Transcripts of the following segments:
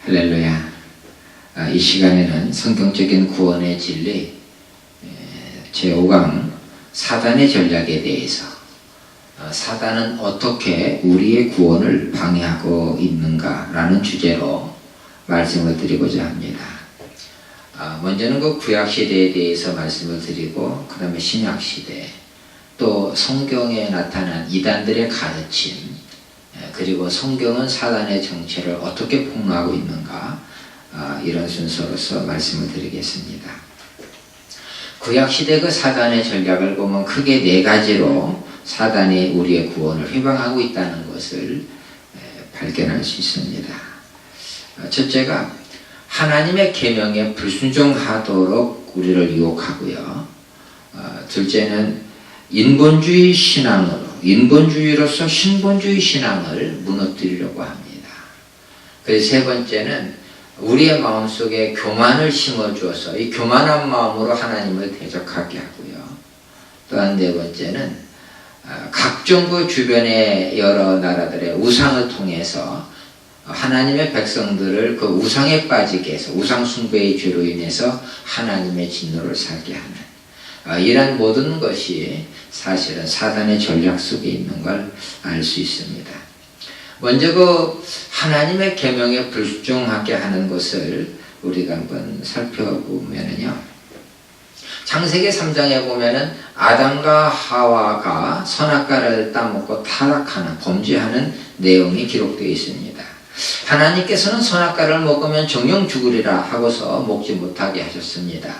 할렐루야. 이 시간에는 성경적인 구원의 진리 제5강 사단의 전략에 대해서 사단은 어떻게 우리의 구원을 방해하고 있는가라는 주제로 말씀을 드리고자 합니다. 먼저는 그 구약시대에 대해서 말씀을 드리고 그 다음에 신약시대 또 성경에 나타난 이단들의 가르침 그리고 성경은 사단의 정체를 어떻게 폭로하고 있는가 이런 순서로서 말씀을 드리겠습니다. 구약시대 그 사단의 전략을 보면 크게 네 가지로 사단이 우리의 구원을 휘방하고 있다는 것을 발견할 수 있습니다. 첫째가 하나님의 계명에 불순종하도록 우리를 유혹하고요. 둘째는 인본주의 신앙으로 인본주의로서 신본주의 신앙을 무너뜨리려고 합니다. 그래서 세 번째는 우리의 마음속에 교만을 심어주어서 이 교만한 마음으로 하나님을 대적하게 하고요. 또한 네 번째는 각종 그 주변의 여러 나라들의 우상을 통해서 하나님의 백성들을 그 우상에 빠지게 해서 우상 숭배의 죄로 인해서 하나님의 진노를 살게 하는 이러한 모든 것이 사실은 사단의 전략 속에 있는 걸 알 수 있습니다. 먼저 그 하나님의 계명에 불순종하게 하는 것을 우리가 한번 살펴보면요. 창세기 3장에 보면은 아담과 하와가 선악과를 따먹고 타락하는 범죄하는 내용이 기록되어 있습니다. 하나님께서는 선악과를 먹으면 정령 죽으리라 하고서 먹지 못하게 하셨습니다.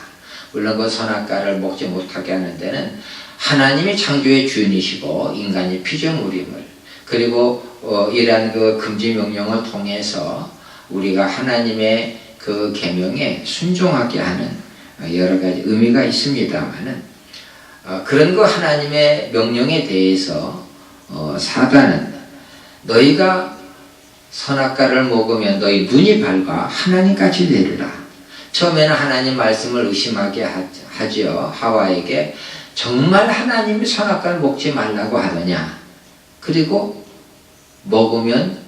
물론 그 선악과를 먹지 못하게 하는 데는 하나님이 창조의 주인이시고 인간이 피조물임을 그리고 이러한 그 금지 명령을 통해서 우리가 하나님의 그 계명에 순종하게 하는 여러 가지 의미가 있습니다만은 그런 그 하나님의 명령에 대해서 사단은 너희가 선악과를 먹으면 너희 눈이 밝아 하나님같이 되리라. 처음에는 하나님 말씀을 의심하게 하지요. 하와에게 정말 하나님이 선악과를 먹지 말라고 하더냐. 그리고 먹으면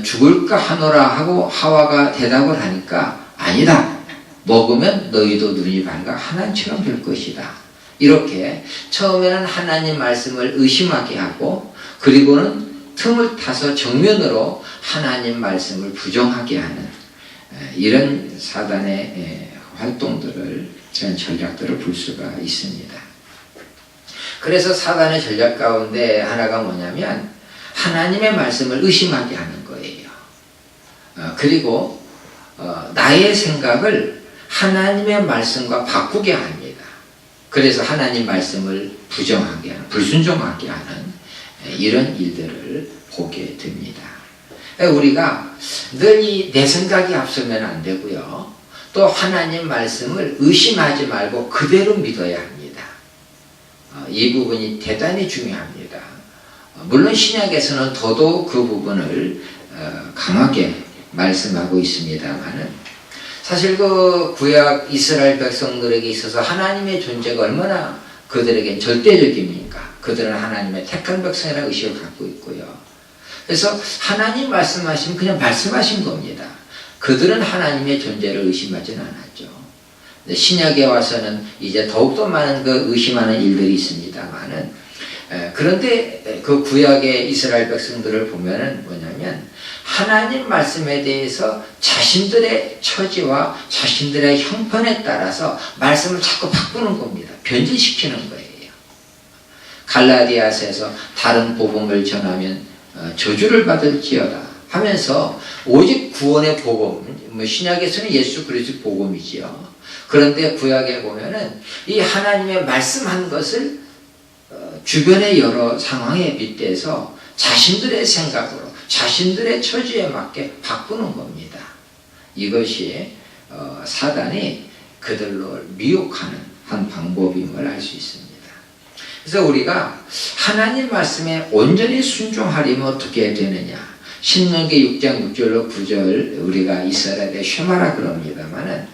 죽을까 하노라 하고 하와가 대답을 하니까 아니다. 먹으면 너희도 눈이 밝아 하나님처럼 될 것이다. 이렇게 처음에는 하나님 말씀을 의심하게 하고 그리고는 틈을 타서 정면으로 하나님 말씀을 부정하게 하는 이런 사단의 활동들을 그런 전략들을 볼 수가 있습니다. 그래서 사단의 전략 가운데 하나가 뭐냐면 하나님의 말씀을 의심하게 하는 거예요. 그리고 나의 생각을 하나님의 말씀과 바꾸게 합니다. 그래서 하나님 말씀을 부정하게 하는, 불순종하게 하는 이런 일들을 보게 됩니다. 우리가 늘 이 내 생각이 앞서면 안 되고요. 또 하나님 말씀을 의심하지 말고 그대로 믿어야 합니다. 이 부분이 대단히 중요합니다. 물론 신약에서는 더더욱 그 부분을 강하게 말씀하고 있습니다만은 사실 그 구약 이스라엘 백성들에게 있어서 하나님의 존재가 얼마나 그들에게 절대적입니까? 그들은 하나님의 택한 백성이라는 의식을 갖고 있고요. 그래서 하나님 말씀하시면 그냥 말씀하신 겁니다. 그들은 하나님의 존재를 의심하지는 않았죠. 신약에 와서는 이제 더욱더 많은 그 의심하는 일들이 있습니다만은 그런데 그 구약의 이스라엘 백성들을 보면은 뭐냐면 하나님 말씀에 대해서 자신들의 처지와 자신들의 형편에 따라서 말씀을 자꾸 바꾸는 겁니다. 변질시키는 거예요. 갈라디아서에서 다른 복음을 전하면 저주를 받을지어다 하면서 오직 구원의 복음, 신약에서는 예수 그리스도 복음이지요. 그런데 구약에 보면은 이 하나님의 말씀한 것을 주변의 여러 상황에 빗대서 자신들의 생각으로 자신들의 처지에 맞게 바꾸는 겁니다. 이것이 사단이 그들로 미혹하는 한 방법임을 알 수 있습니다. 그래서 우리가 하나님 말씀에 온전히 순종하려면 어떻게 되느냐. 신명기 6장 6절로 9절 우리가 이스라엘의 쉐마라 그럽니다만은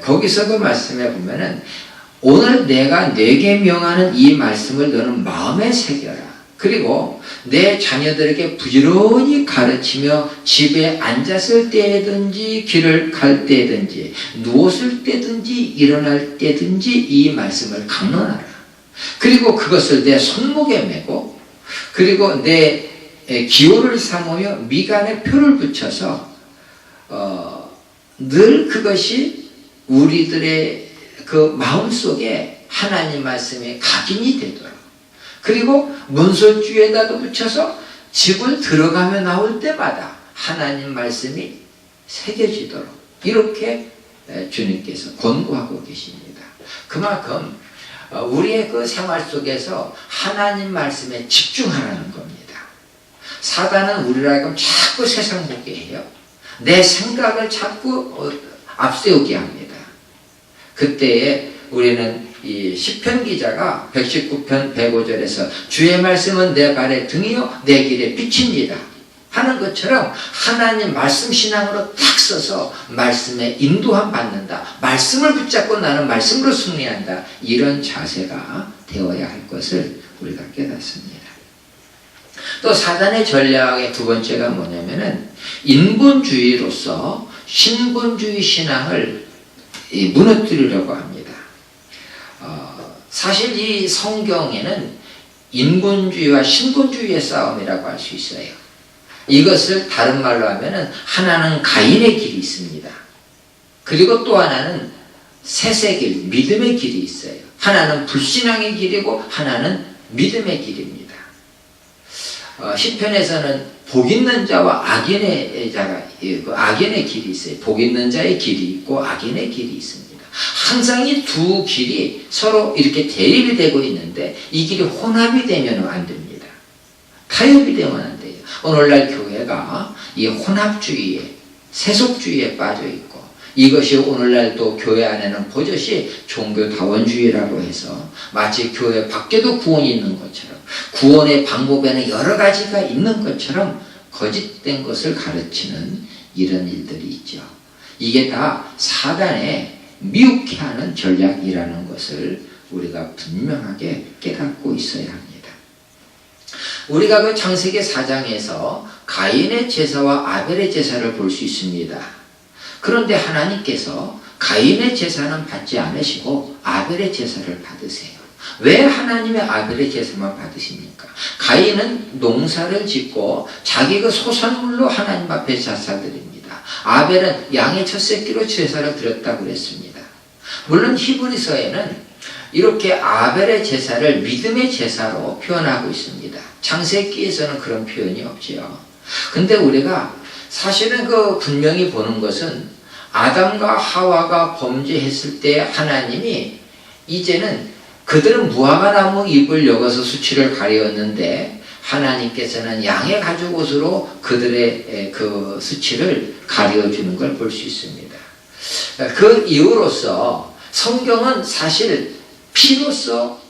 거기서 그 말씀에 보면은 오늘 내가 네게 명하는 이 말씀을 너는 마음에 새겨라. 그리고 내 자녀들에게 부지런히 가르치며 집에 앉았을 때든지 길을 갈 때든지 누웠을 때든지 일어날 때든지 이 말씀을 강론하라. 그리고 그것을 내 손목에 메고 그리고 내 기호를 삼으며 미간에 표를 붙여서 늘 그것이 우리들의 그 마음속에 하나님 말씀에 각인이 되도록 그리고 문설주에다도 붙여서 집을 들어가며 나올 때마다 하나님 말씀이 새겨지도록 이렇게 주님께서 권고하고 계십니다. 그만큼 우리의 그 생활 속에서 하나님 말씀에 집중하라는 겁니다. 사단은 우리를 하여금 자꾸 세상 보게 해요. 내 생각을 자꾸 앞세우게 합니다. 그때에 우리는 이 시편 기자가 119편 105절에서 주의 말씀은 내 발의 등이요 내 길의 빛입니다 하는 것처럼 하나님 말씀 신앙으로 딱 서서 말씀에 인도함 받는다. 말씀을 붙잡고 나는 말씀으로 승리한다. 이런 자세가 되어야 할 것을 우리가 깨닫습니다. 또 사단의 전략의 두 번째가 뭐냐면은 인본주의로서 신본주의 신앙을 무너뜨리려고 합니다. 사실 이 성경에는 인본주의와 신본주의의 싸움이라고 할 수 있어요. 이것을 다른 말로 하면은 하나는 가인의 길이 있습니다. 그리고 또 하나는 셋의 길, 믿음의 길이 있어요. 하나는 불신앙의 길이고 하나는 믿음의 길입니다. 시편에서는 복 있는 자와 악인의 자가 악인의 길이 있어요. 복 있는 자의 길이 있고 악인의 길이 있습니다. 항상 이 두 길이 서로 이렇게 대립이 되고 있는데 이 길이 혼합이 되면 안 됩니다. 타협이 되면 안 돼요. 오늘날 교회가 이 혼합주의에 세속주의에 빠져 있고 이것이 오늘날도 교회 안에는 버젓이 종교다원주의라고 해서 마치 교회 밖에도 구원이 있는 것처럼 구원의 방법에는 여러 가지가 있는 것처럼 거짓된 것을 가르치는 이런 일들이 있죠. 이게 다 사단의 미혹해 하는 전략이라는 것을 우리가 분명하게 깨닫고 있어야 합니다. 우리가 그 창세기 4장에서 가인의 제사와 아벨의 제사를 볼 수 있습니다. 그런데 하나님께서 가인의 제사는 받지 않으시고 아벨의 제사를 받으세요. 왜 하나님의 아벨의 제사만 받으십니까? 가인은 농사를 짓고 자기 그 소산물로 하나님 앞에 제사드립니다. 아벨은 양의 첫 새끼로 제사를 드렸다고 그랬습니다. 물론 히브리서에는 이렇게 아벨의 제사를 믿음의 제사로 표현하고 있습니다. 창세기에서는 그런 표현이 없지요. 근데 우리가 사실은 그 분명히 보는 것은 아담과 하와가 범죄했을 때 하나님이 이제는 그들은 무화과 나무 잎을 엮어서 수치를 가리었는데 하나님께서는 양의 가죽 옷으로 그들의 그 수치를 가려주는 걸 볼 수 있습니다. 그 이유로서 성경은 사실 피로써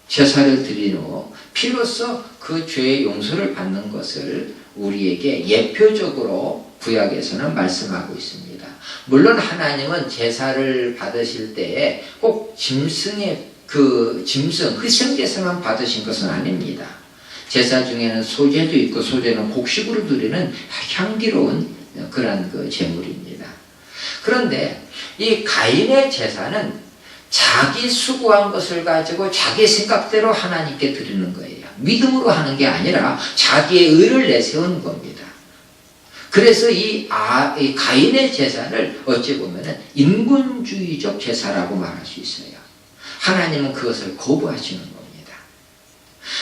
제사를 드리고 피로써 그 죄의 용서를 받는 것을 우리에게 예표적으로 구약에서는 말씀하고 있습니다. 물론 하나님은 제사를 받으실 때에 꼭 짐승의 그 짐승, 희생제사만 받으신 것은 아닙니다. 제사 중에는 소제도 있고 소제는 곡식으로 드리는 향기로운 그런 그 제물입니다. 그런데 이 가인의 제사는 자기 수고한 것을 가지고 자기 생각대로 하나님께 드리는 거예요. 믿음으로 하는 게 아니라 자기의 의를 내세우는 겁니다. 그래서 이 가인의 제사를 어찌 보면 인본주의적 제사라고 말할 수 있어요. 하나님은 그것을 거부하시는 겁니다.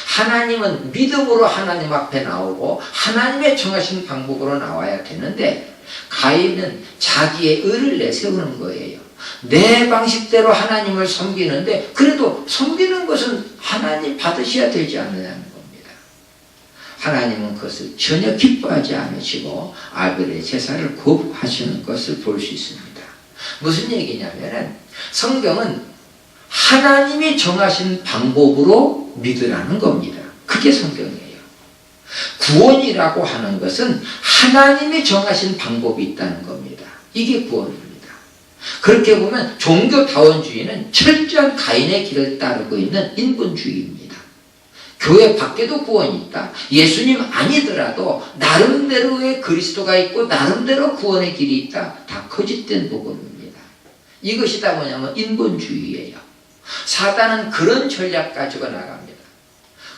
하나님은 믿음으로 하나님 앞에 나오고 하나님의 정하신 방법으로 나와야 되는데 가인은 자기의 의를 내세우는 거예요. 내 방식대로 하나님을 섬기는데 그래도 섬기는 것은 하나님 받으셔야 되지 않느냐는 겁니다. 하나님은 그것을 전혀 기뻐하지 않으시고 아벨의 제사를 거부하시는 것을 볼 수 있습니다. 무슨 얘기냐면은 성경은 하나님이 정하신 방법으로 믿으라는 겁니다. 그게 성경이에요. 구원이라고 하는 것은 하나님이 정하신 방법이 있다는 겁니다. 이게 구원입니다. 그렇게 보면 종교다원주의는 철저한 가인의 길을 따르고 있는 인본주의입니다. 교회 밖에도 구원이 있다. 예수님 아니더라도 나름대로의 그리스도가 있고 나름대로 구원의 길이 있다. 다 거짓된 복음입니다. 이것이 다 뭐냐면 인본주의예요. 사단은 그런 전략 가지고 나갑니다.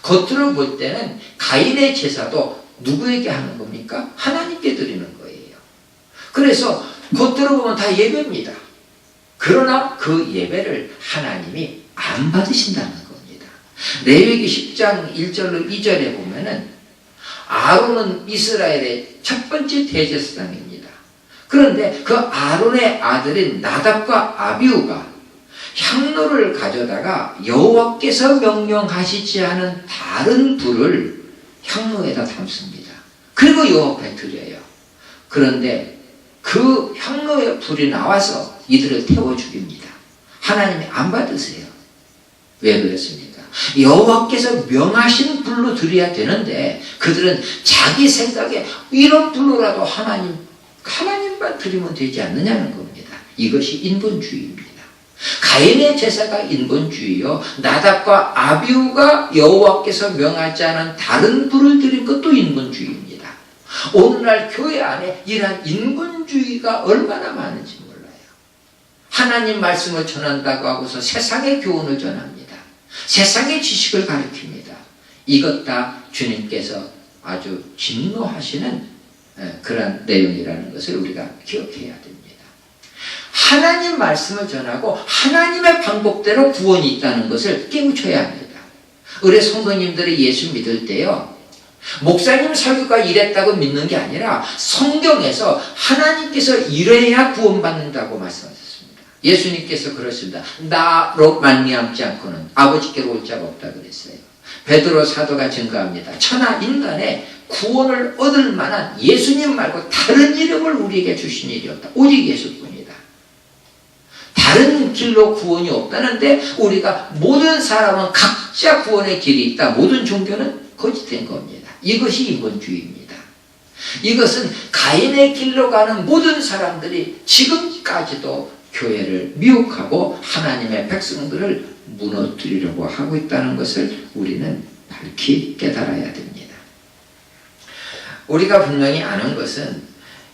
겉으로 볼 때는 가인의 제사도 누구에게 하는 겁니까? 하나님께 드리는 거예요. 그래서 겉으로 보면 다 예배입니다. 그러나 그 예배를 하나님이 안 받으신다는 겁니다. 레위기 10장 1절로 2절에 보면은 아론은 이스라엘의 첫 번째 대제사장입니다. 그런데 그 아론의 아들인 나답과 아비후가 향로를 가져다가 여호와께서 명령하시지 않은 다른 불을 향로에다 담습니다. 그리고 여호와 앞에 드려요. 그런데 그 향로의 불이 나와서 이들을 태워 죽입니다. 하나님이 안 받으세요. 왜 그랬습니까? 여호와께서 명하신 불로 드려야 되는데 그들은 자기 생각에 이런 불로라도 하나님만 드리면 되지 않느냐는 겁니다. 이것이 인본주의입니다. 가인의 제사가 인본주의요, 나답과 아비후가 여호와께서 명하지 않은 다른 불을 드린 것도 인본주의입니다. 오늘날 교회 안에 이러한 인본주의가 얼마나 많은지 몰라요. 하나님 말씀을 전한다고 하고서 세상의 교훈을 전합니다. 세상의 지식을 가르칩니다. 이것 다 주님께서 아주 진노하시는 그런 내용이라는 것을 우리가 기억해야 됩니다. 하나님 말씀을 전하고 하나님의 방법대로 구원이 있다는 것을 깨우쳐야 합니다. 우리 성도님들이 예수 믿을 때요, 목사님 설교가 이랬다고 믿는 게 아니라 성경에서 하나님께서 이래야 구원받는다고 말씀하셨습니다. 예수님께서 그렇습니다. 나로 말미암지 않고는 아버지께로 올 자가 없다 그랬어요. 베드로 사도가 증거합니다. 천하 인간의 구원을 얻을 만한 예수님 말고 다른 이름을 우리에게 주신 일이 없다. 오직 예수뿐이다. 다른 길로 구원이 없다는데 우리가 모든 사람은 각자 구원의 길이 있다. 모든 종교는 거짓된 겁니다. 이것이 인본주의입니다. 이것은 가인의 길로 가는 모든 사람들이 지금까지도 교회를 미혹하고 하나님의 백성들을 무너뜨리려고 하고 있다는 것을 우리는 밝히 깨달아야 됩니다. 우리가 분명히 아는 것은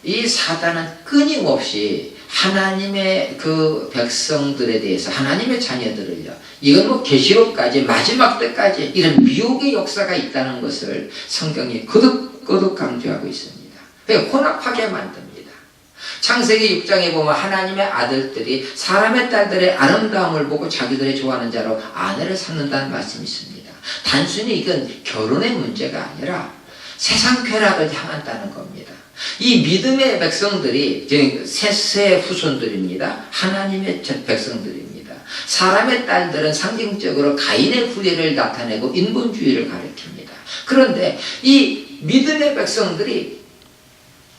이 사단은 끊임없이 하나님의 그 백성들에 대해서, 하나님의 자녀들을요, 이건 뭐 계시록까지 마지막 때까지 이런 미혹의 역사가 있다는 것을 성경이 거듭 강조하고 있습니다. 그러니까 혼합하게 만듭니다. 창세기 6장에 보면 하나님의 아들들이 사람의 딸들의 아름다움을 보고 자기들의 좋아하는 자로 아내를 삼는다는 말씀이 있습니다. 단순히 이건 결혼의 문제가 아니라 세상 쾌락을 향한다는 겁니다. 이 믿음의 백성들이 셋의 후손들입니다. 하나님의 백성들입니다. 사람의 딸들은 상징적으로 가인의 후예를 나타내고 인본주의를 가리킵니다. 그런데 이 믿음의 백성들이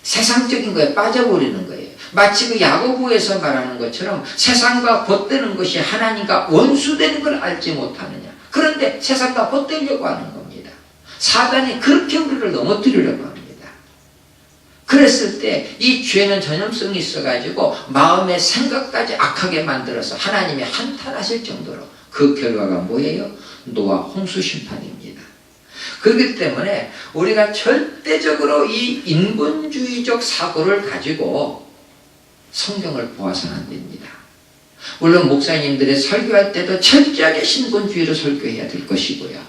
세상적인 거에 빠져버리는 거예요. 마치 그 야고보에서 말하는 것처럼 세상과 벗되는 것이 하나님과 원수되는 걸 알지 못하느냐. 그런데 세상과 벗되려고 하는 겁니다. 사단이 그렇게 우리를 넘어뜨리려고 합니다. 그랬을 때 이 죄는 전염성이 있어가지고 마음의 생각까지 악하게 만들어서 하나님이 한탄하실 정도로, 그 결과가 뭐예요? 노아 홍수 심판입니다. 그렇기 때문에 우리가 절대적으로 이 인본주의적 사고를 가지고 성경을 보아서는 안 됩니다. 물론 목사님들의 설교할 때도 철저하게 신본주의로 설교해야 될 것이고요.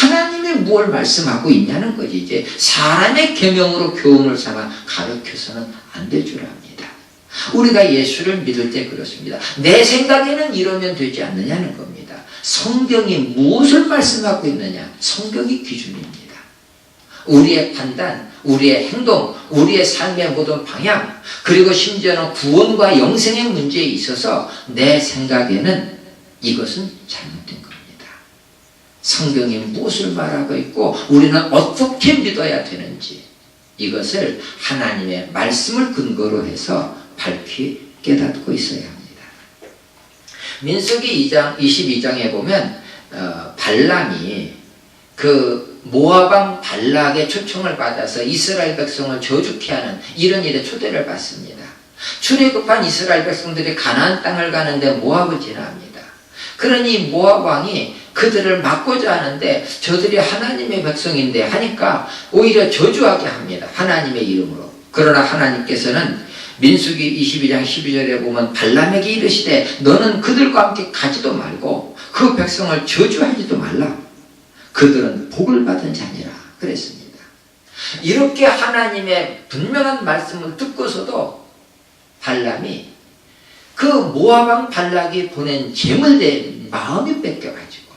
하나님이 무엇을 말씀하고 있냐는 거지, 이제 사람의 계명으로 교훈을 삼아 가르쳐서는 안 될 줄 압니다. 우리가 예수를 믿을 때 그렇습니다. 내 생각에는 이러면 되지 않느냐는 겁니다. 성경이 무엇을 말씀하고 있느냐, 성경이 기준입니다. 우리의 판단, 우리의 행동, 우리의 삶의 모든 방향, 그리고 심지어는 구원과 영생의 문제에 있어서 내 생각에는 이것은 잘못된 겁니다. 성경이 무엇을 말하고 있고 우리는 어떻게 믿어야 되는지, 이것을 하나님의 말씀을 근거로 해서 밝히 깨닫고 있어야 합니다. 민수기 22장에 보면 발람이 그 모압왕 발락의 초청을 받아서 이스라엘 백성을 저주케 하는 이런 일에 초대를 받습니다. 출애굽한 이스라엘 백성들이 가나안 땅을 가는데 모압을 지나갑니다. 그러니 모압 왕이 그들을 막고자 하는데 저들이 하나님의 백성인데 하니까 오히려 저주하게 합니다. 하나님의 이름으로. 그러나 하나님께서는 민수기 22장 12절에 보면 발람에게 이르시되 너는 그들과 함께 가지도 말고 그 백성을 저주하지도 말라. 그들은 복을 받은 자니라 그랬습니다. 이렇게 하나님의 분명한 말씀을 듣고서도 발람이 그 모압 왕 발락이 보낸 재물에 마음이 뺏겨가지고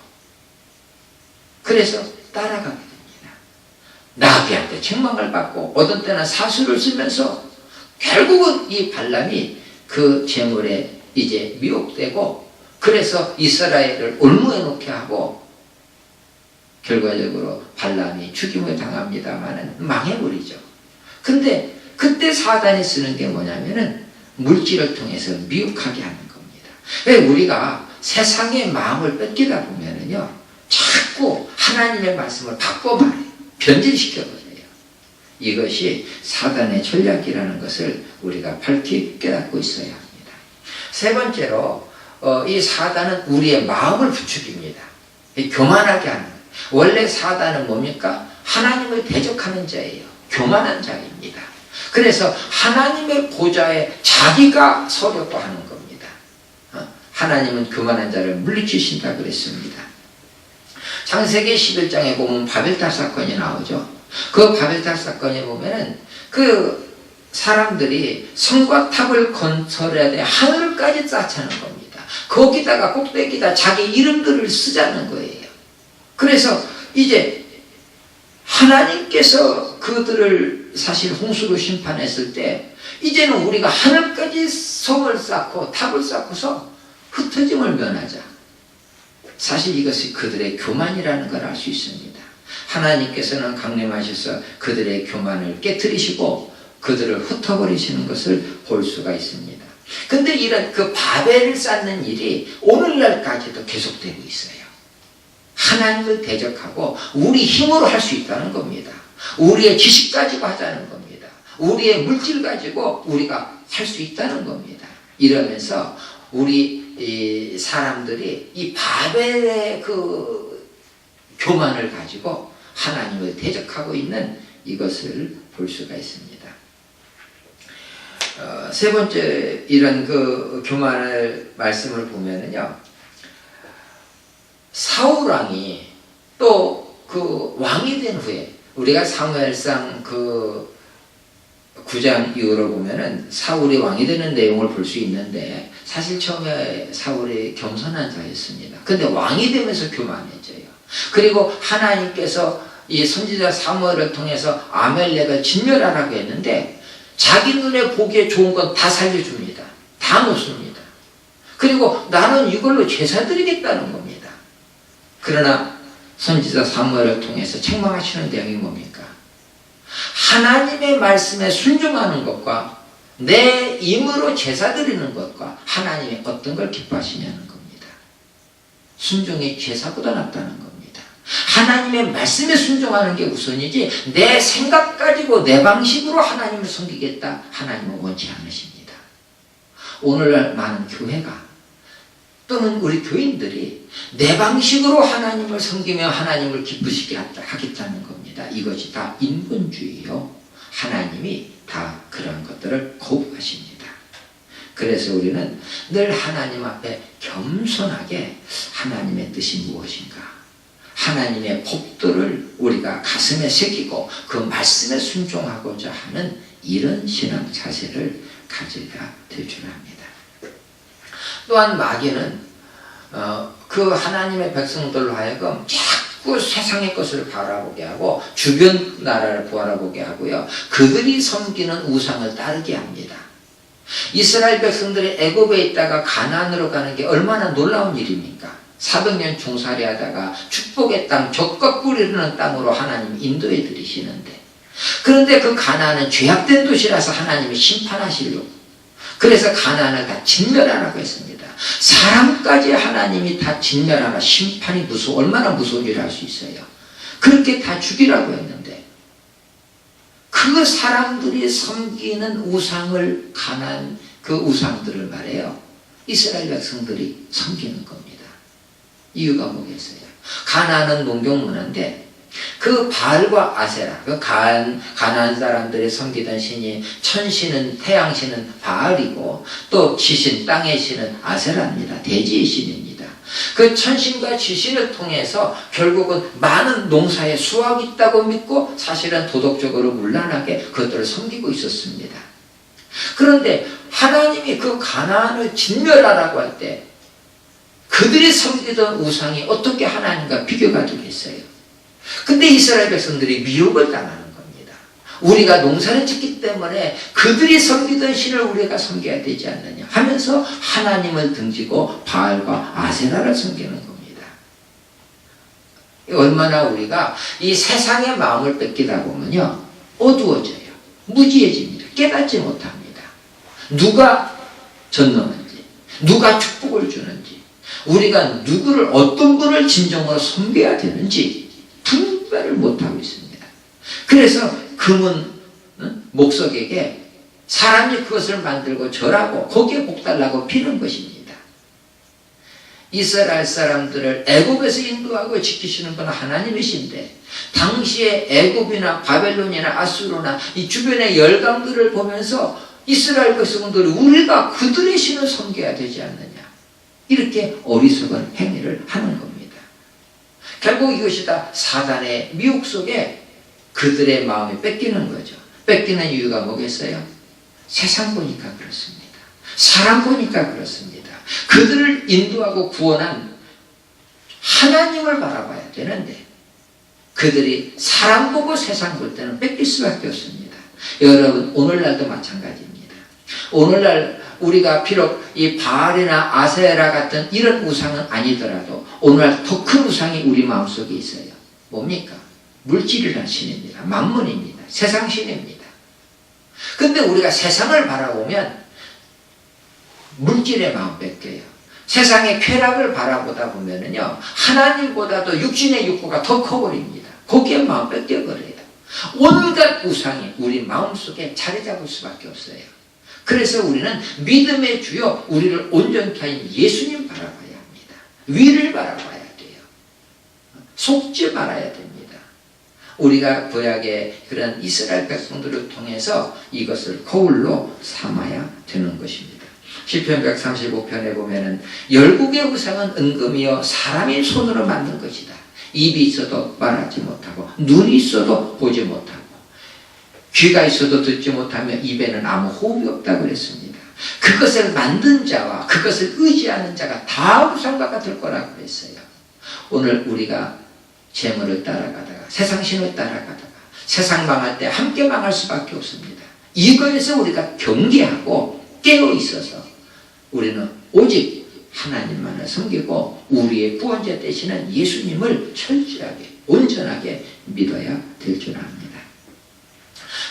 그래서 따라가게 됩니다. 나비한테 책망을 받고 어떤 때는 사수를 쓰면서 결국은 이 발람이 그 재물에 이제 미혹되고 그래서 이스라엘을 올무해 놓게 하고 결과적으로 발람이 죽임을 당합니다만 망해버리죠. 근데 그때 사단이 쓰는 게 뭐냐면은 물질을 통해서 미혹하게 하는 겁니다. 왜 우리가 세상의 마음을 뺏기다 보면은요, 자꾸 하나님의 말씀을 바꿔 말해요. 변질시켜버려요. 이것이 사단의 전략이라는 것을 우리가 밝히 깨닫고 있어야 합니다. 세 번째로, 이 사단은 우리의 마음을 부추깁니다. 교만하게 하는. 원래 사단은 뭡니까? 하나님을 대적하는 자예요. 교만한 자입니다. 그래서 하나님의 보좌에 자기가 서려고 하는 겁니다. 하나님은 교만한 자를 물리치신다 그랬습니다. 창세기 11장에 보면 바벨탑 사건이 나오죠. 그 바벨탑 사건에 보면은 그 사람들이 성과 탑을 건설해야 돼 하늘까지 쌓자는 겁니다. 거기다가 꼭대기다 자기 이름들을 쓰자는 거예요. 그래서 이제 하나님께서 그들을 사실 홍수로 심판했을 때 이제는 우리가 하늘까지 성을 쌓고 탑을 쌓고서 흩어짐을 면하자. 사실 이것이 그들의 교만이라는 걸 알 수 있습니다. 하나님께서는 강림하셔서 그들의 교만을 깨트리시고 그들을 흩어버리시는 것을 볼 수가 있습니다. 근데 이런 그 바벨을 쌓는 일이 오늘날까지도 계속되고 있어요. 하나님을 대적하고 우리 힘으로 할 수 있다는 겁니다. 우리의 지식 가지고 하자는 겁니다. 우리의 물질 가지고 우리가 할 수 있다는 겁니다. 이러면서 우리 사람들이 이 바벨의 그 교만을 가지고 하나님을 대적하고 있는 이것을 볼 수가 있습니다. 세 번째 이런 그 교만을 말씀을 보면은요, 사울 왕이 또 그 왕이 된 후에 우리가 사무엘상 그 9장 이후로 보면은 사울이 왕이 되는 내용을 볼 수 있는데 사실 처음에 사울이 겸손한 자였습니다. 근데 왕이 되면서 교만해져요. 그리고 하나님께서 이 선지자 사무엘을 통해서 아멜렉을 진멸하라고 했는데 자기 눈에 보기에 좋은 건 다 살려줍니다. 다 놓습니다. 그리고 나는 이걸로 제사 드리겠다는 겁니다. 그러나 선지자 사무엘을 통해서 책망하시는 내용이 뭡니까? 하나님의 말씀에 순종하는 것과 내 힘으로 제사 드리는 것과 하나님이 어떤 걸 기뻐하시냐는 겁니다. 순종이 제사보다 낫다는 겁니다. 하나님의 말씀에 순종하는 게 우선이지 내 생각 가지고 내 방식으로 하나님을 섬기겠다, 하나님은 원치 않으십니다. 오늘날 많은 교회가 또는 우리 교인들이 내 방식으로 하나님을 섬기며 하나님을 기쁘시게 하겠다는 겁니다. 이것이 다 인본주의요. 하나님이 다 그런 것들을 거부하십니다. 그래서 우리는 늘 하나님 앞에 겸손하게 하나님의 뜻이 무엇인가, 하나님의 법도를 우리가 가슴에 새기고 그 말씀에 순종하고자 하는 이런 신앙 자세를 가져야 될 줄 압니다. 또한 마귀는 그 하나님의 백성들로 하여금 자꾸 세상의 것을 바라보게 하고 주변 나라를 바라보게 하고요, 그들이 섬기는 우상을 따르게 합니다. 이스라엘 백성들이 애굽에 있다가 가나안으로 가는 게 얼마나 놀라운 일입니까? 400년 종살이 하다가 축복의 땅, 젖과 꿀이 흐르는 땅으로 하나님이 인도해 드리시는데, 그런데 그 가나안은 죄악된 도시라서 하나님이 심판하시려고, 그래서 가나안을 다 진멸하라고 했습니다. 사람까지 하나님이 다 진멸하라, 심판이 얼마나 무서운지를 알 수 있어요. 그렇게 다 죽이라고 했는데 그 사람들이 섬기는 우상을, 가나안 그 우상들을 말해요, 이스라엘 백성들이 섬기는 겁니다. 이유가 뭐겠어요? 가나안은 농경 문화인데 그 바알과 아세라, 그 가나안 사람들이 섬기던 신이 천신은 태양신은 바알이고 또 지신 땅의 신은 아세라입니다. 대지의 신입니다. 그 천신과 지신을 통해서 결국은 많은 농사에 수확이 있다고 믿고 사실은 도덕적으로 문란하게 그것들을 섬기고 있었습니다. 그런데 하나님이 그 가나안을 진멸하라고 할 때 그들이 섬기던 우상이 어떻게 하나님과 비교가 되겠어요? 근데 이스라엘 백성들이 미혹을 당하는 겁니다. 우리가 농사를 짓기 때문에 그들이 섬기던 신을 우리가 섬겨야 되지 않느냐 하면서 하나님을 등지고 바알과 아세라를 섬기는 겁니다. 얼마나 우리가 이 세상의 마음을 뺏기다 보면요 어두워져요. 무지해집니다. 깨닫지 못합니다. 누가 전능한지, 누가 축복을 주는지, 우리가 누구를 어떤 분을 진정으로 섬겨야 되는지 분별을 못하고 있습니다. 그래서 금은 목석에게 사람이 그것을 만들고 절하고 거기에 복달라고 비는 것입니다. 이스라엘 사람들을 애굽에서 인도하고 지키시는 분 하나님이신데 당시에 애굽이나 바벨론이나 아수르나 이 주변의 열강들을 보면서 이스라엘 백성들이 우리가 그들의 신을 섬겨야 되지 않느냐 이렇게 어리석은 행위를 하는 겁니다. 결국 이것이 다 사단의 미혹 속에 그들의 마음이 뺏기는 거죠. 뺏기는 이유가 뭐겠어요? 세상 보니까 그렇습니다. 사람 보니까 그렇습니다. 그들을 인도하고 구원한 하나님을 바라봐야 되는데 그들이 사람 보고 세상 볼 때는 뺏길 수밖에 없습니다. 여러분 오늘날도 마찬가지입니다. 오늘날 우리가 비록 이 바알이나 아세라 같은 이런 우상은 아니더라도 오늘날 더 큰 우상이 우리 마음속에 있어요. 뭡니까? 물질이라는 신입니다. 만문입니다. 세상 신입니다. 근데 우리가 세상을 바라보면 물질의 마음 뺏겨요. 세상의 쾌락을 바라보다 보면은요 하나님보다도 육신의 욕구가 더 커버립니다. 거기에 마음 뺏겨버려요. 온갖 우상이 우리 마음속에 자리 잡을 수밖에 없어요. 그래서 우리는 믿음의 주요 우리를 온전케 하신 예수님 바라봐야 합니다. 위를 바라봐야 돼요. 속지 말아야 됩니다. 우리가 구약의 그런 이스라엘 백성들을 통해서 이것을 거울로 삼아야 되는 것입니다. 시편 135편에 보면은 열국의 우상은 은금이요 사람의 손으로 만든 것이다. 입이 있어도 말하지 못하고 눈이 있어도 보지 못하고 귀가 있어도 듣지 못하며 입에는 아무 호흡이 없다고 그랬습니다. 그것을 만든 자와 그것을 의지하는 자가 다 우상과 같을 거라고 그랬어요. 오늘 우리가 재물을 따라가다가 세상 신을 따라가다가 세상 망할 때 함께 망할 수밖에 없습니다. 이거에서 우리가 경계하고 깨어 있어서 우리는 오직 하나님만을 섬기고 우리의 구원자 되시는 예수님을 철저하게 온전하게 믿어야 될 줄 압니다.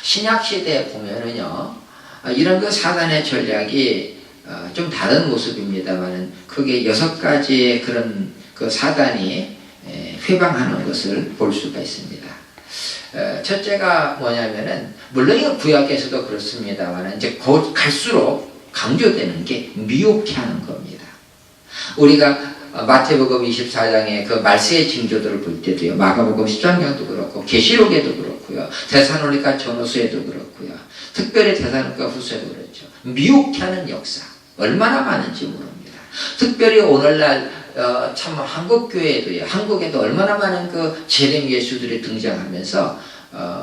신약시대에 보면은요, 이런 그 사단의 전략이 좀 다른 모습입니다만은 크게 6가지의 그런 그 사단이 회방하는 것을 볼 수가 있습니다. 첫째가 뭐냐면은, 물론 이건 구약에서도 그렇습니다만은 이제 갈수록 강조되는 게 미혹해 하는 겁니다. 우리가 마태복음 24장의 그 말세의 징조들을 볼 때도요, 마가복음 13장도 그렇고 계시록에도 그렇고요, 데살로니가 전후서에도 그렇고요, 특별히 데살로니가 후서에도 그렇죠. 미혹하는 역사 얼마나 많은지 모릅니다. 특별히 오늘날 참 한국교회에도요, 한국에도 얼마나 많은 그 재림 예수들이 등장하면서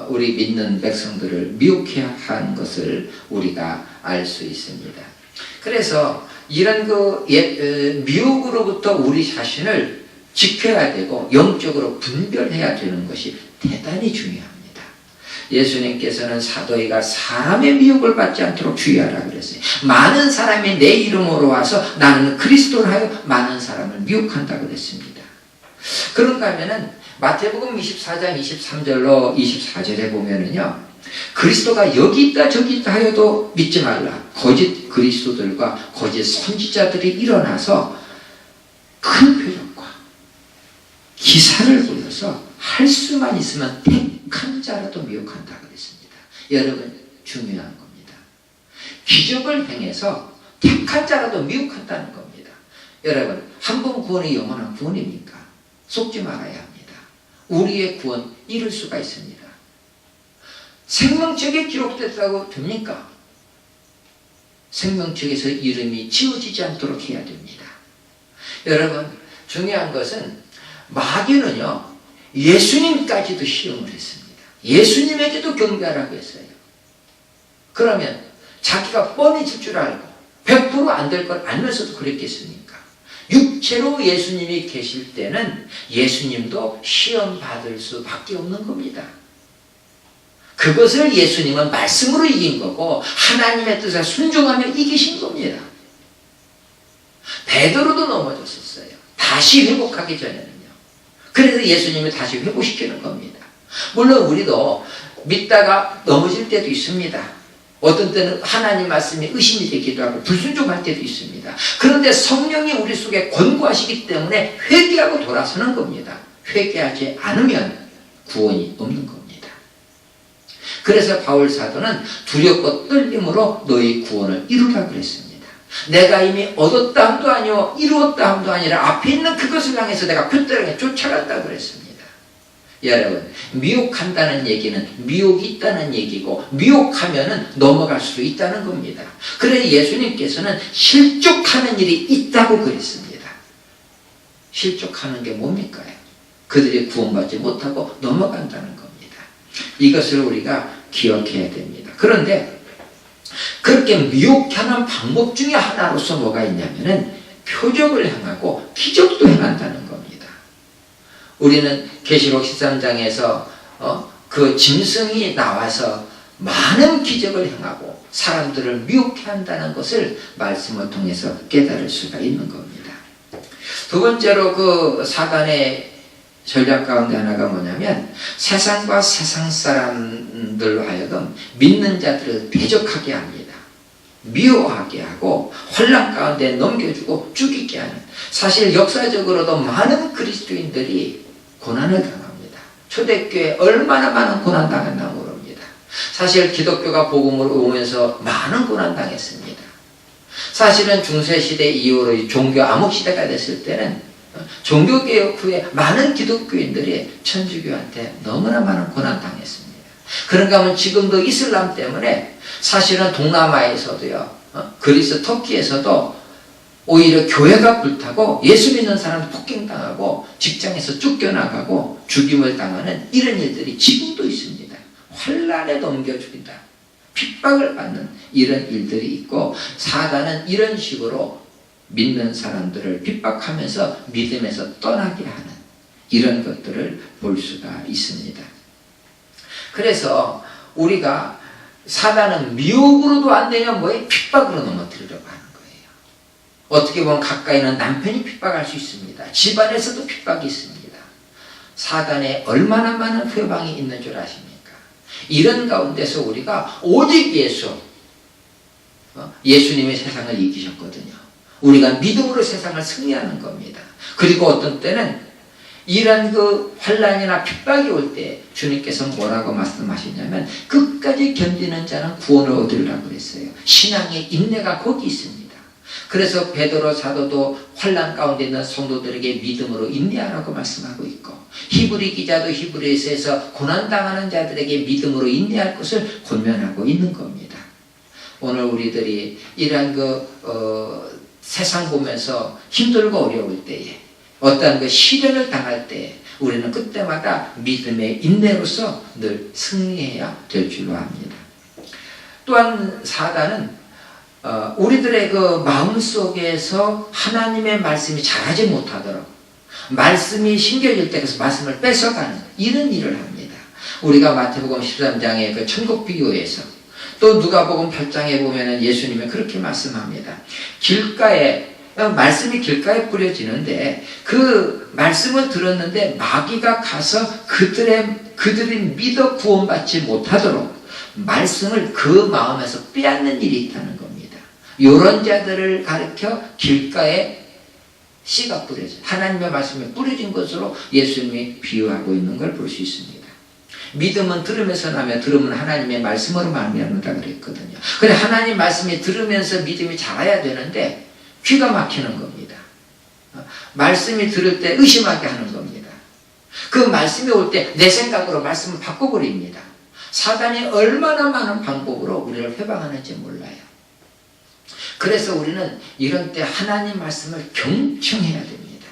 우리 믿는 백성들을 미혹해 하는 것을 우리가 알 수 있습니다. 그래서 이런 그 미혹으로부터 우리 자신을 지켜야 되고 영적으로 분별해야 되는 것이 대단히 중요합니다. 예수님께서는 사도이가 사람의 미혹을 받지 않도록 주의하라 그랬어요. 많은 사람이 내 이름으로 와서 나는 그리스도를 하여 많은 사람을 미혹한다고 그랬습니다. 그런가 하면은 마태복음 24장 23절로 24절에 보면은요, 그리스도가 여기 있다 저기 있다 하여도 믿지 말라. 거짓 그리스도들과 거짓 선지자들이 일어나서 큰 표적과 기사를 보여서 할 수만 있으면 택한 자라도 미혹한다고 그랬습니다. 여러분, 중요한 겁니다. 기적을 행해서 택한 자라도 미혹한다는 겁니다. 여러분, 한 번 구원이 영원한 구원입니까? 속지 말아야 합니다. 우리의 구원 이룰 수가 있습니다. 생명책에 기록됐다고 됩니까? 생명책에서 이름이 지워지지 않도록 해야 됩니다. 여러분, 중요한 것은 마귀는요, 예수님까지도 시험을 했습니다. 예수님에게도 경배하라고 했어요. 그러면 자기가 뻔해질 줄 알고 100% 안 될 걸 알면서도 그랬겠습니까? 육체로 예수님이 계실 때는 예수님도 시험 받을 수밖에 없는 겁니다. 그것을 예수님은 말씀으로 이긴 거고 하나님의 뜻에 순종하며 이기신 겁니다. 베드로도 넘어졌었어요. 다시 회복하기 전에는요. 그래서 예수님이 다시 회복시키는 겁니다. 물론 우리도 믿다가 넘어질 때도 있습니다. 어떤 때는 하나님 말씀이 의심이 되기도 하고 불순종할 때도 있습니다. 그런데 성령이 우리 속에 권고하시기 때문에 회개하고 돌아서는 겁니다. 회개하지 않으면 구원이 없는 겁니다. 그래서 바울 사도는 두렵고 떨림으로 너희 구원을 이루라 그랬습니다. 내가 이미 얻었다 함도 아니오 이루었다 함도 아니라 앞에 있는 그것을 향해서 내가 표대하게 쫓아간다 그랬습니다. 여러분, 미혹한다는 얘기는 미혹이 있다는 얘기고 미혹하면은 넘어갈 수 있다는 겁니다. 그래서 예수님께서는 실족하는 일이 있다고 그랬습니다. 실족하는 게 뭡니까? 그들이 구원받지 못하고 넘어간다는 겁니다. 이것을 우리가 기억해야 됩니다. 그런데 그렇게 미혹하는 방법 중에 하나로서 뭐가 있냐면은 표적을 행하고 기적도 행한다는 겁니다. 우리는 계시록 13장에서 그 짐승이 나와서 많은 기적을 행하고 사람들을 미혹해 한다는 것을 말씀을 통해서 깨달을 수가 있는 겁니다. 두 번째로 그 사단의 전략 가운데 하나가 뭐냐면 세상과 세상 사람들로 하여금 믿는 자들을 대적하게 합니다. 미워하게 하고 혼란 가운데 넘겨주고 죽이게 하는, 사실 역사적으로도 많은 그리스도인들이 고난을 당합니다. 초대교회에 얼마나 많은 고난 당했나 모릅니다. 사실 기독교가 복음으로 오면서 많은 고난 당했습니다. 사실은 중세시대 이후로 종교 암흑시대가 됐을 때는 종교개혁 후에 많은 기독교인들이 천주교한테 너무나 많은 고난 당했습니다. 그런가 하면 지금도 이슬람 때문에 사실은 동남아에서도요, 그리스 터키에서도 오히려 교회가 불타고 예수 믿는 사람 폭행당하고 직장에서 쫓겨나가고 죽임을 당하는 이런 일들이 지금도 있습니다. 환란에 넘겨 죽인다, 핍박을 받는 이런 일들이 있고, 사단은 이런 식으로 믿는 사람들을 핍박하면서 믿음에서 떠나게 하는 이런 것들을 볼 수가 있습니다. 그래서 우리가 사단은 미혹으로도 안 되면 뭐에 핍박으로 넘어뜨리려고 하는 거예요. 어떻게 보면 가까이는 남편이 핍박할 수 있습니다. 집안에서도 핍박이 있습니다. 사단에 얼마나 많은 회방이 있는 줄 아십니까? 이런 가운데서 우리가 오직 예수님이 세상을 이기셨거든요. 우리가 믿음으로 세상을 승리하는 겁니다. 그리고 어떤 때는 이런 그 환난이나 핍박이 올 때 주님께서 뭐라고 말씀하시냐면 끝까지 견디는 자는 구원을 얻으리라고 그랬어요. 신앙의 인내가 거기 있습니다. 그래서 베드로 사도도 환난 가운데 있는 성도들에게 믿음으로 인내하라고 말씀하고 있고, 히브리 기자도 히브리서에서 고난당하는 자들에게 믿음으로 인내할 것을 권면하고 있는 겁니다. 오늘 우리들이 이러한 세상 보면서 힘들고 어려울 때에, 어떠한 시련을 당할 때 우리는 그때마다 믿음의 인내로서 늘 승리해야 될 줄로 압니다. 또한 사단은 우리들의 그 마음속에서 하나님의 말씀이 자라지 못하도록 말씀이 심겨질 때 그래서 말씀을 뺏어가는 이런 일을 합니다. 우리가 마태복음 13장의 그 천국 비유에서, 또 누가복음 8장에 보면은 예수님이 그렇게 말씀합니다. 말씀이 길가에 뿌려지는데 그 말씀을 들었는데 마귀가 가서 그들이 믿어 구원받지 못하도록 말씀을 그 마음에서 빼앗는 일이 있다는 겁니다. 이런 자들을 가르쳐 길가에 씨가 뿌려져, 하나님의 말씀이 뿌려진 것으로 예수님이 비유하고 있는 걸 볼 수 있습니다. 믿음은 들으면서 나며 들으면 하나님의 말씀으로 말미암는다 그랬거든요. 그런데 하나님 말씀이 들으면서 믿음이 자라야 되는데 귀가 막히는 겁니다. 말씀이 들을 때 의심하게 하는 겁니다. 그 말씀이 올 때 내 생각으로 말씀을 바꿔버립니다. 사단이 얼마나 많은 방법으로 우리를 회방하는지 몰라요. 그래서 우리는 이런 때 하나님 말씀을 경청해야 됩니다.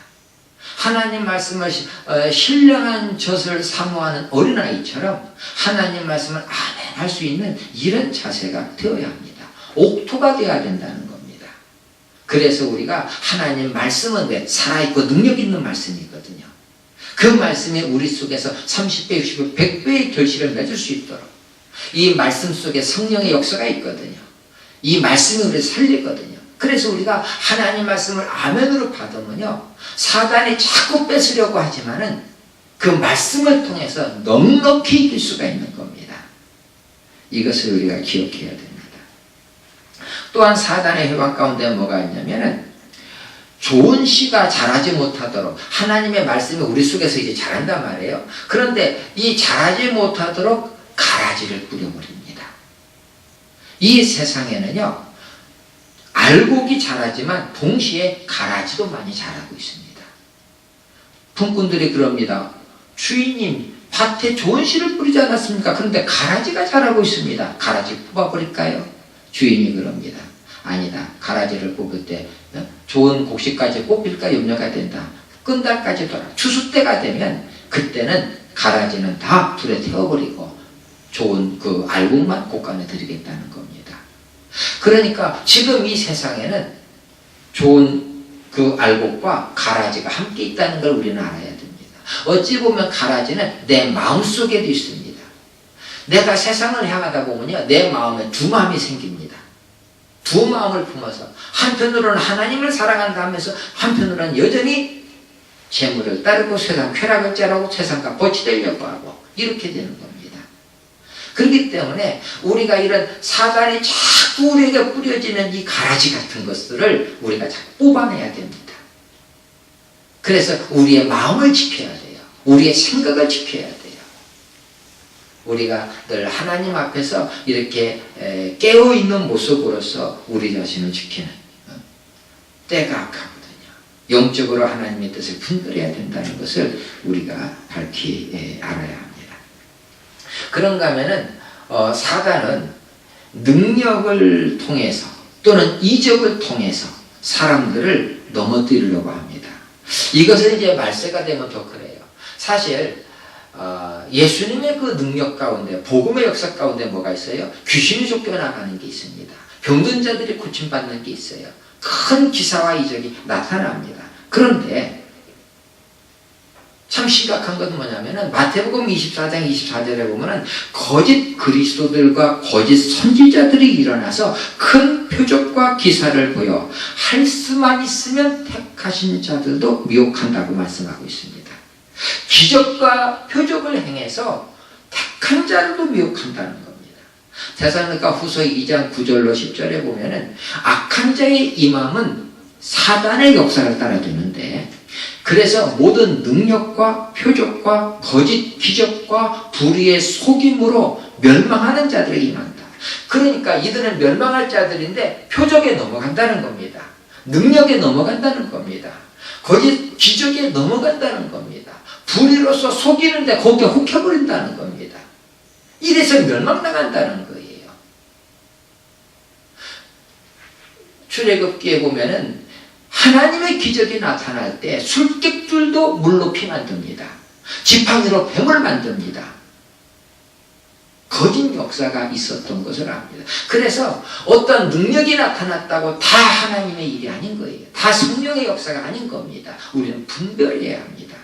하나님 말씀을 신령한 젖을 사모하는 어린아이처럼 하나님 말씀을 아멘 할 수 있는 이런 자세가 되어야 합니다. 옥토가 되어야 된다는 겁니다. 그래서 우리가 하나님 말씀은 왜 살아있고 능력 있는 말씀이거든요. 그 말씀이 우리 속에서 30배, 60배, 100배의 결실을 맺을 수 있도록 이 말씀 속에 성령의 역사가 있거든요. 이 말씀이 우리를 살리거든요. 그래서 우리가 하나님 말씀을 아멘으로 받으면요, 사단이 자꾸 뺏으려고 하지만은 그 말씀을 통해서 넉넉히 이길 수가 있는 겁니다. 이것을 우리가 기억해야 됩니다. 또한 사단의 회방 가운데 뭐가 있냐면은 좋은 씨가 자라지 못하도록 하나님의 말씀이 우리 속에서 이제 자란단 말이에요. 그런데 이 자라지 못하도록 가라지를 뿌려버립니다. 이 세상에는요, 알곡이 자라지만 동시에 가라지도 많이 자라고 있습니다. 품꾼들이 그럽니다. 주인님, 밭에 좋은 씨를 뿌리지 않았습니까? 그런데 가라지가 자라고 있습니다. 가라지 뽑아버릴까요? 주인이 그럽니다. 아니다. 가라지를 뽑을 때 좋은 곡식까지 뽑힐까 염려가 된다. 끝날까지 돌아. 추수 때가 되면 그때는 가라지는 다 불에 태워버리고 좋은 그 알곡만 곳간에 드리겠다는 겁니다. 그러니까 지금 이 세상에는 좋은 그 알곡과 가라지가 함께 있다는 걸 우리는 알아야 됩니다. 어찌 보면 가라지는 내 마음속에도 있습니다. 내가 세상을 향하다 보면요, 내 마음에 두 마음이 생깁니다. 두 마음을 품어서 한편으로는 하나님을 사랑한다 하면서 한편으로는 여전히 재물을 따르고 세상 쾌락을 째라고 세상과 벗이 되려고 하고 이렇게 되는 겁니다. 그렇기 때문에 우리가 이런 사단이 자꾸 우리에게 뿌려지는 이 가라지 같은 것들을 우리가 자꾸 뽑아내야 됩니다. 그래서 우리의 마음을 지켜야 돼요. 우리의 생각을 지켜야 돼요. 우리가 늘 하나님 앞에서 이렇게 깨어있는 모습으로서 우리 자신을 지키는 때가 악하거든요. 영적으로 하나님의 뜻을 분별해야 된다는 것을 우리가 밝히 알아야 합니다. 그런가 하면은 사단은 능력을 통해서 또는 이적을 통해서 사람들을 넘어뜨리려고 합니다. 이것은 이제 말세가 되면 더 그래요. 사실 예수님의 그 능력 가운데, 복음의 역사 가운데 뭐가 있어요? 귀신이 쫓겨나가는 게 있습니다. 병든 자들이 고침받는 게 있어요. 큰 기사와 이적이 나타납니다. 그런데 참 심각한 건 뭐냐면은 마태복음 24장 24절에 보면은 거짓 그리스도들과 거짓 선지자들이 일어나서 큰 표적과 기사를 보여 할 수만 있으면 택하신 자들도 미혹한다고 말씀하고 있습니다. 기적과 표적을 행해서 택한 자들도 미혹한다는 겁니다. 데살로니가 후서 2장 9절로 10절에 보면은 악한 자의 임함은 사단의 역사를 따라주는데, 그래서 모든 능력과 표적과 거짓 기적과 불의의 속임으로 멸망하는 자들이 임한다. 그러니까 이들은 멸망할 자들인데 표적에 넘어간다는 겁니다. 능력에 넘어간다는 겁니다. 거짓 기적에 넘어간다는 겁니다. 불의로서 속이는데 거기에 혹해버린다는 겁니다. 이래서 멸망당한다는 거예요. 출애굽기에 보면은 하나님의 기적이 나타날 때 술객들도 물로 피 만듭니다. 지팡이로 뱀을 만듭니다. 거짓 역사가 있었던 것을 압니다. 그래서 어떤 능력이 나타났다고 다 하나님의 일이 아닌 거예요. 다 성령의 역사가 아닌 겁니다. 우리는 분별해야 합니다.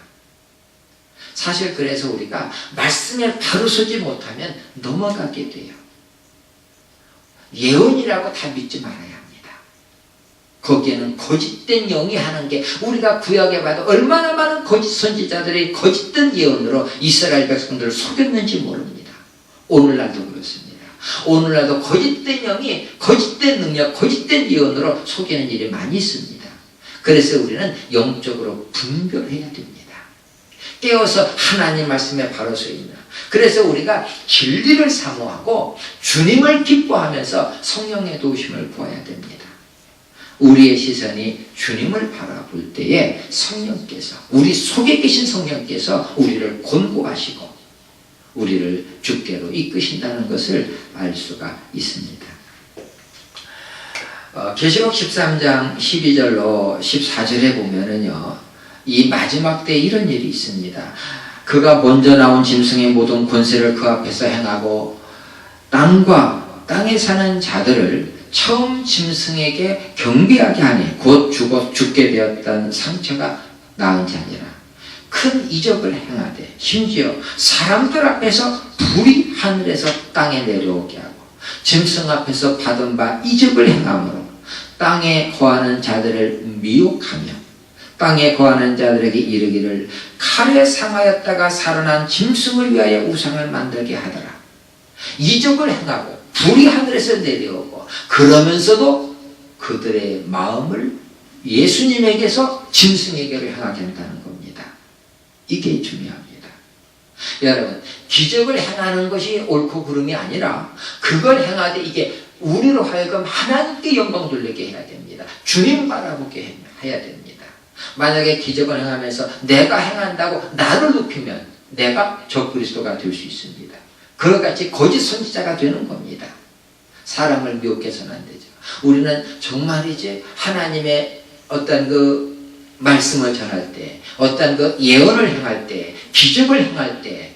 사실 그래서 우리가 말씀에 바로 서지 못하면 넘어가게 돼요. 예언이라고 다 믿지 말아야 합니다. 거기에는 거짓된 영이 하는 게, 우리가 구약에 봐도 얼마나 많은 거짓 선지자들이 거짓된 예언으로 이스라엘 백성들을 속였는지 모릅니다. 오늘날도 그렇습니다. 오늘날도 거짓된 영이 거짓된 능력, 거짓된 예언으로 속이는 일이 많이 있습니다. 그래서 우리는 영적으로 분별해야 됩니다. 깨어서 하나님 말씀에 바로 서 있는, 그래서 우리가 진리를 사모하고 주님을 기뻐하면서 성령의 도우심을 구해야 됩니다. 우리의 시선이 주님을 바라볼 때에 성령께서, 우리 속에 계신 성령께서 우리를 권고하시고 우리를 주께로 이끄신다는 것을 알 수가 있습니다. 계시록 13장 12절로 14절에 보면은요, 이 마지막 때 이런 일이 있습니다. 그가 먼저 나온 짐승의 모든 권세를 그 앞에서 행하고 땅과 땅에 사는 자들을 처음 짐승에게 경배하게 하니 곧 죽게 되었던 상처가 나은 자니라. 큰 이적을 행하되 심지어 사람들 앞에서 불이 하늘에서 땅에 내려오게 하고 짐승 앞에서 받은 바 이적을 행함으로 땅에 거하는 자들을 미혹하며 땅에 거하는 자들에게 이르기를 칼에 상하였다가 살아난 짐승을 위하여 우상을 만들게 하더라. 이적을 행하고 불이 하늘에서 내려오고 그러면서도 그들의 마음을 예수님에게서 짐승에게로 향하게 한다는 겁니다. 이게 중요합니다. 여러분, 기적을 행하는 것이 옳고 그름이 아니라 그걸 행하되 이게 우리로 하여금 하나님께 영광 돌리게 해야 됩니다. 주님 바라보게 해야 됩니다. 만약에 기적을 행하면서 내가 행한다고 나를 높이면 내가 적그리스도가 될 수 있습니다. 그와 같이 거짓 선지자가 되는 겁니다. 사람을 미혹해서는 안 되죠. 우리는 정말이지 하나님의 어떤 그 말씀을 전할 때, 어떤 그 예언을 행할 때, 기적을 행할 때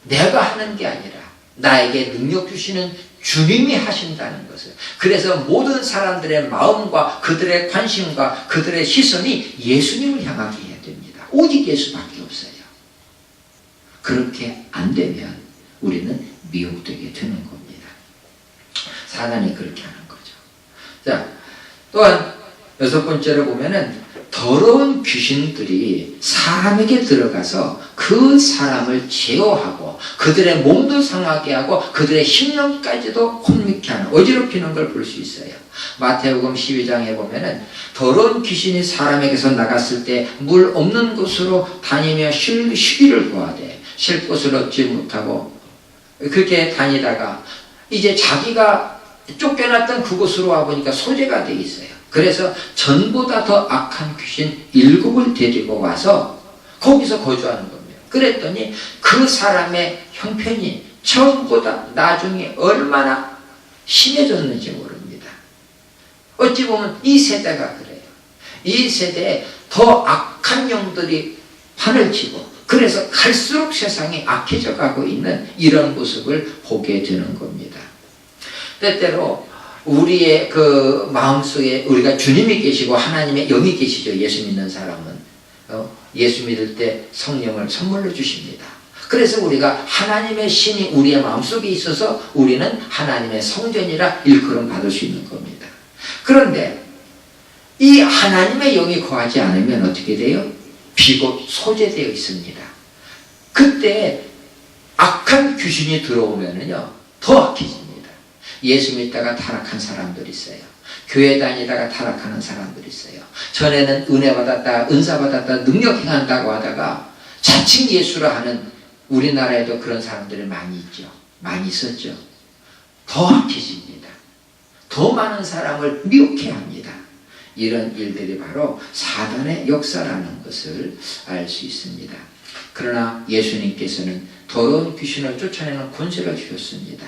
내가 하는 게 아니라 나에게 능력 주시는 주님이 하신다는 것을, 그래서 모든 사람들의 마음과 그들의 관심과 그들의 시선이 예수님을 향하게 해야 됩니다. 오직 예수밖에 없어요. 그렇게 안 되면 우리는 미혹되게 되는 겁니다. 사단이 그렇게 하는 거죠. 자, 또한 여섯 번째로 보면은 더러운 귀신들이 사람에게 들어가서 그 사람을 제어하고 그들의 몸도 상하게 하고 그들의 심령까지도 혼미케 하는, 어지럽히는 걸 볼 수 있어요. 마태복음 12장에 보면은 더러운 귀신이 사람에게서 나갔을 때 물 없는 곳으로 다니며 쉬기를 구하되 쉴 곳을 얻지 못하고 그렇게 다니다가 이제 자기가 쫓겨났던 그곳으로 와보니까 소재가 돼 있어요. 그래서 전보다 더 악한 귀신 7을 데리고 와서 거기서 거주하는 겁니다. 그랬더니 그 사람의 형편이 처음보다 나중에 얼마나 심해졌는지 모릅니다. 어찌 보면 이 세대가 그래요. 이 세대에 더 악한 영들이 판을 치고 그래서 갈수록 세상이 악해져 가고 있는 이런 모습을 보게 되는 겁니다. 때때로 우리의 그 마음속에 우리가 주님이 계시고 하나님의 영이 계시죠. 예수 믿는 사람은 예수 믿을 때 성령을 선물로 주십니다. 그래서 우리가 하나님의 신이 우리의 마음속에 있어서 우리는 하나님의 성전이라 일컬음 받을 수 있는 겁니다. 그런데 이 하나님의 영이 거하지 않으면 어떻게 돼요? 비곧 소재되어 있습니다. 그때 악한 귀신이 들어오면은요 더 악해집니다. 예수 믿다가 타락한 사람들이 있어요. 교회 다니다가 타락하는 사람들이 있어요. 전에는 은혜 받았다, 은사 받았다, 능력 행한다고 하다가 자칭 예수라 하는 우리나라에도 그런 사람들이 많이 있죠. 많이 있었죠. 더 악해집니다. 더 많은 사람을 미혹해 합니다. 이런 일들이 바로 사단의 역사라는 것을 알 수 있습니다. 그러나 예수님께서는 더러운 귀신을 쫓아내는 권세를 주셨습니다.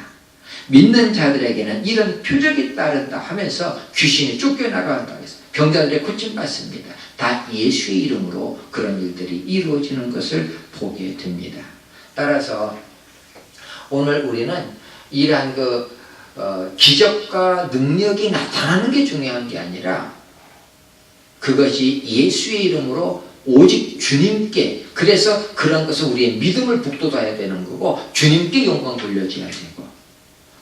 믿는 자들에게는 이런 표적이 따른다 하면서 귀신이 쫓겨나간다고 해서 병자들의 고침받습니다. 다 예수의 이름으로 그런 일들이 이루어지는 것을 보게 됩니다. 따라서 오늘 우리는 이러한 기적과 능력이 나타나는 게 중요한 게 아니라 그것이 예수의 이름으로 오직 주님께, 그래서 그런 것은 우리의 믿음을 북돋아야 되는 거고 주님께 영광 돌려줘야 되고,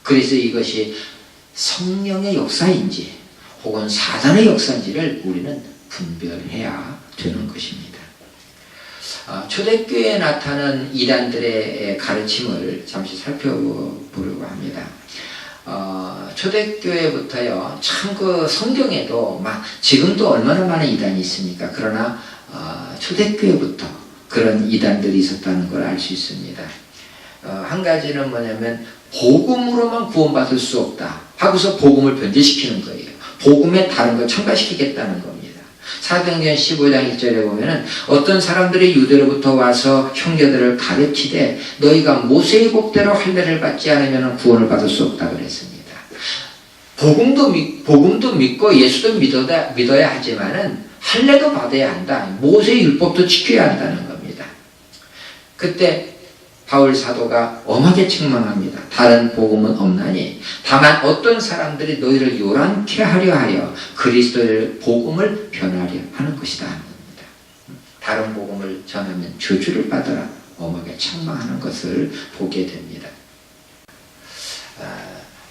그래서 이것이 성령의 역사인지 혹은 사단의 역사인지를 우리는 분별해야 되는 것입니다. 초대교회에 나타난 이단들의 가르침을 잠시 살펴보려고 합니다. 초대교회부터요, 참 성경에도 지금도 얼마나 많은 이단이 있습니까? 그러나 초대교회부터 그런 이단들이 있었다는 걸 알 수 있습니다. 한 가지는 뭐냐면 복음으로만 구원받을 수 없다 하고서 복음을 변제시키는 거예요. 복음에 다른 걸 첨가시키겠다는 겁니다. 사도행전 15장 1절에 보면은 어떤 사람들이 유대로부터 와서 형제들을 가르치되 너희가 모세의 법대로 할례를 받지 않으면 구원을 받을 수 없다 그랬습니다. 복음도 믿고 예수도 믿어야 하지만은 할례도 받아야 한다. 모세의 율법도 지켜야 한다는 겁니다. 그때 바울 사도가 엄하게 책망합니다. 다른 복음은 없나니 다만 어떤 사람들이 너희를 요란케 하려 하여 그리스도의 복음을 변하려 하는 것이다 하는 겁니다. 다른 복음을 전하면 저주를 받아라. 엄하게 책망하는 것을 보게 됩니다.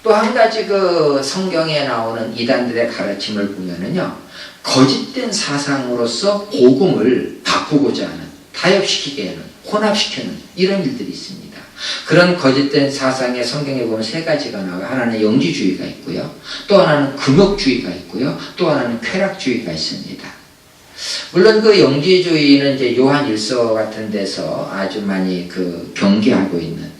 또 한 가지 그 성경에 나오는 이단들의 가르침을 보면은요, 거짓된 사상으로서 복음을 바꾸고자 하는, 타협시키게 하는, 혼합시키는 이런 일들이 있습니다. 그런 거짓된 사상의 성경에 보면 세 가지가 나와요. 하나는 영지주의가 있고요, 또 하나는 금욕주의가 있고요, 또 하나는 쾌락주의가 있습니다. 물론 그 영지주의는 이제 요한 1서 같은 데서 아주 많이 그 경계하고 있는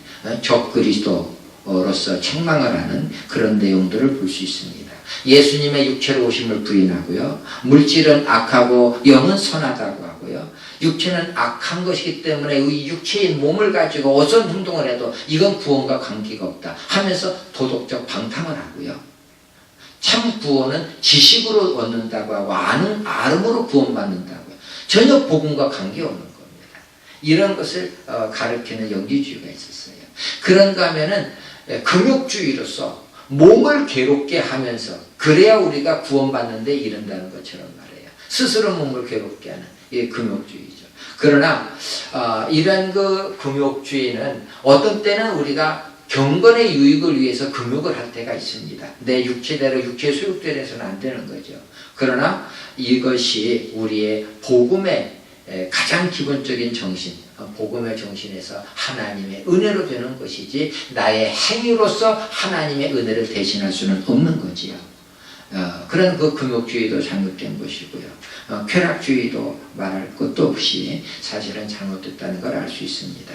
적그리스도로서 책망을 하는 그런 내용들을 볼 수 있습니다. 예수님의 육체로 오심을 부인하고요, 물질은 악하고 영은 선하다고 하고요, 육체는 악한 것이기 때문에 이 육체인 몸을 가지고 어떤 행동을 해도 이건 구원과 관계가 없다 하면서 도덕적 방탕을 하고요, 참 구원은 지식으로 얻는다고 하고 아름으로 구원받는다고요. 전혀 복음과 관계없는 겁니다. 이런 것을 가르치는 영지주의가 있었어요. 그런가 하면은 금욕주의로서 몸을 괴롭게 하면서 그래야 우리가 구원받는데 이른다는 것처럼 말해요. 스스로 몸을 괴롭게 하는 이 금욕주의죠. 그러나 이런 그 금욕주의는 어떤 때는 우리가 경건의 유익을 위해서 금욕을 할 때가 있습니다. 내 육체대로 육체 소욕대로 해서는 안 되는 거죠. 그러나 이것이 우리의 복음의 가장 기본적인 정신, 복음의 정신에서 하나님의 은혜로 되는 것이지 나의 행위로서 하나님의 은혜를 대신할 수는 없는 거지요. 그런 그 금욕주의도 잘못된 것이고요, 쾌락주의도 말할 것도 없이 사실은 잘못됐다는 걸 알 수 있습니다.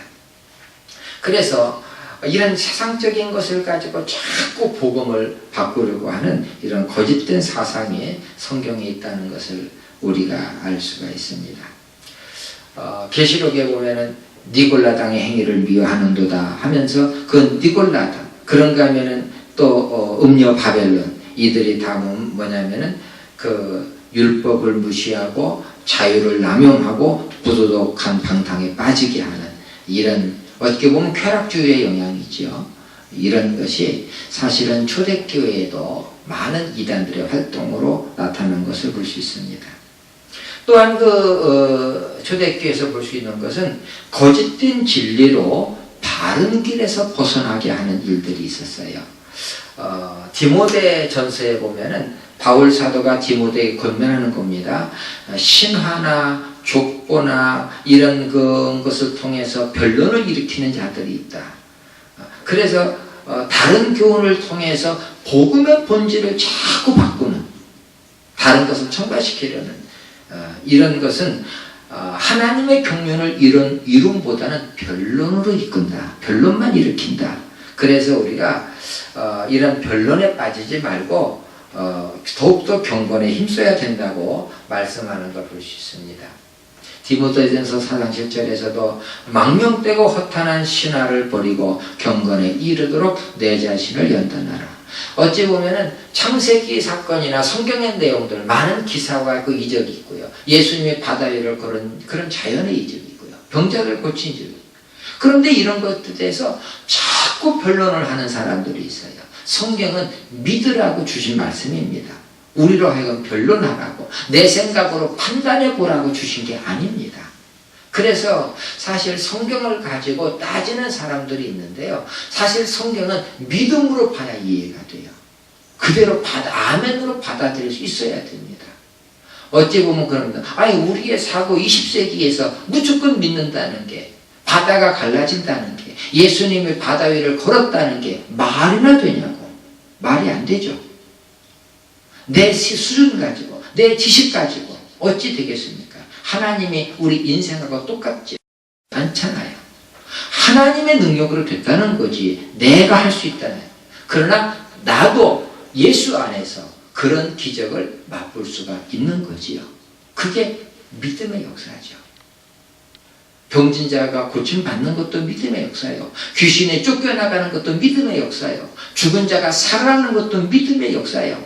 그래서 이런 세상적인 것을 가지고 자꾸 복음을 바꾸려고 하는 이런 거짓된 사상이 성경에 있다는 것을 우리가 알 수가 있습니다. 계시록에 보면은 니골라당의 행위를 미워하는도다 하면서 그 니골라당, 그런가 하면은 또 음녀 바벨론, 이들이 다 뭐냐면은 그 율법을 무시하고 자유를 남용하고 부도덕한 방탕에 빠지게 하는 이런, 어떻게 보면 쾌락주의의 영향이죠. 이런 것이 사실은 초대교회에도 많은 이단들의 활동으로 나타난 것을 볼 수 있습니다. 또한 초대교회에서 볼 수 있는 것은 거짓된 진리로 바른 길에서 벗어나게 하는 일들이 있었어요. 디모데 전서에 보면은 바울 사도가 디모데에게 권면하는 겁니다. 신화나 족보나 이런 것을 통해서 변론을 일으키는 자들이 있다. 그래서 다른 교훈을 통해서 복음의 본질을 자꾸 바꾸는, 다른 것을 첨가시키려는 이런 것은 하나님의 경륜을 이룬보다는 변론으로 이끈다. 변론만 일으킨다. 그래서 우리가 이런 변론에 빠지지 말고 더욱더 경건에 힘써야 된다고 말씀하는 걸 볼 수 있습니다. 디모데전서 4장 7절에서도 망령되고 허탄한 신화를 버리고 경건에 이르도록 내 자신을 연단하라. 어찌 보면은 창세기 사건이나 성경의 내용들 많은 기사와 그 이적이 있고요, 예수님이 바다 위를 걸은 그런 자연의 이적이 있고요, 병자를 고친 이적이 있고요. 그런데 이런 것들에 대해서 자꾸 변론을 하는 사람들이 있어요. 성경은 믿으라고 주신 말씀입니다. 우리로 하여금 변론하라고, 내 생각으로 판단해 보라고 주신 게 아닙니다. 그래서 사실 성경을 가지고 따지는 사람들이 있는데요, 사실 성경은 믿음으로 봐야 이해가 돼요. 그대로 아멘으로 받아들일 수 있어야 됩니다. 어찌 보면 그럽니다. 우리의 사고 20세기에서 무조건 믿는다는 게, 바다가 갈라진다는 게, 예수님이 바다 위를 걸었다는 게 말이나 되냐고. 말이 안 되죠. 내 수준 가지고, 내 지식 가지고 어찌 되겠습니까? 하나님이 우리 인생하고 똑같지 않잖아요. 하나님의 능력으로 됐다는 거지 내가 할 수 있다는. 그러나 나도 예수 안에서 그 그런 기적을 맛볼 수가 있는 거지요. 그게 믿음의 역사죠. 병진 자가 고침받는 것도 믿음의 역사예요. 귀신에 쫓겨나가는 것도 믿음의 역사예요. 죽은 자가 살아나는 것도 믿음의 역사예요.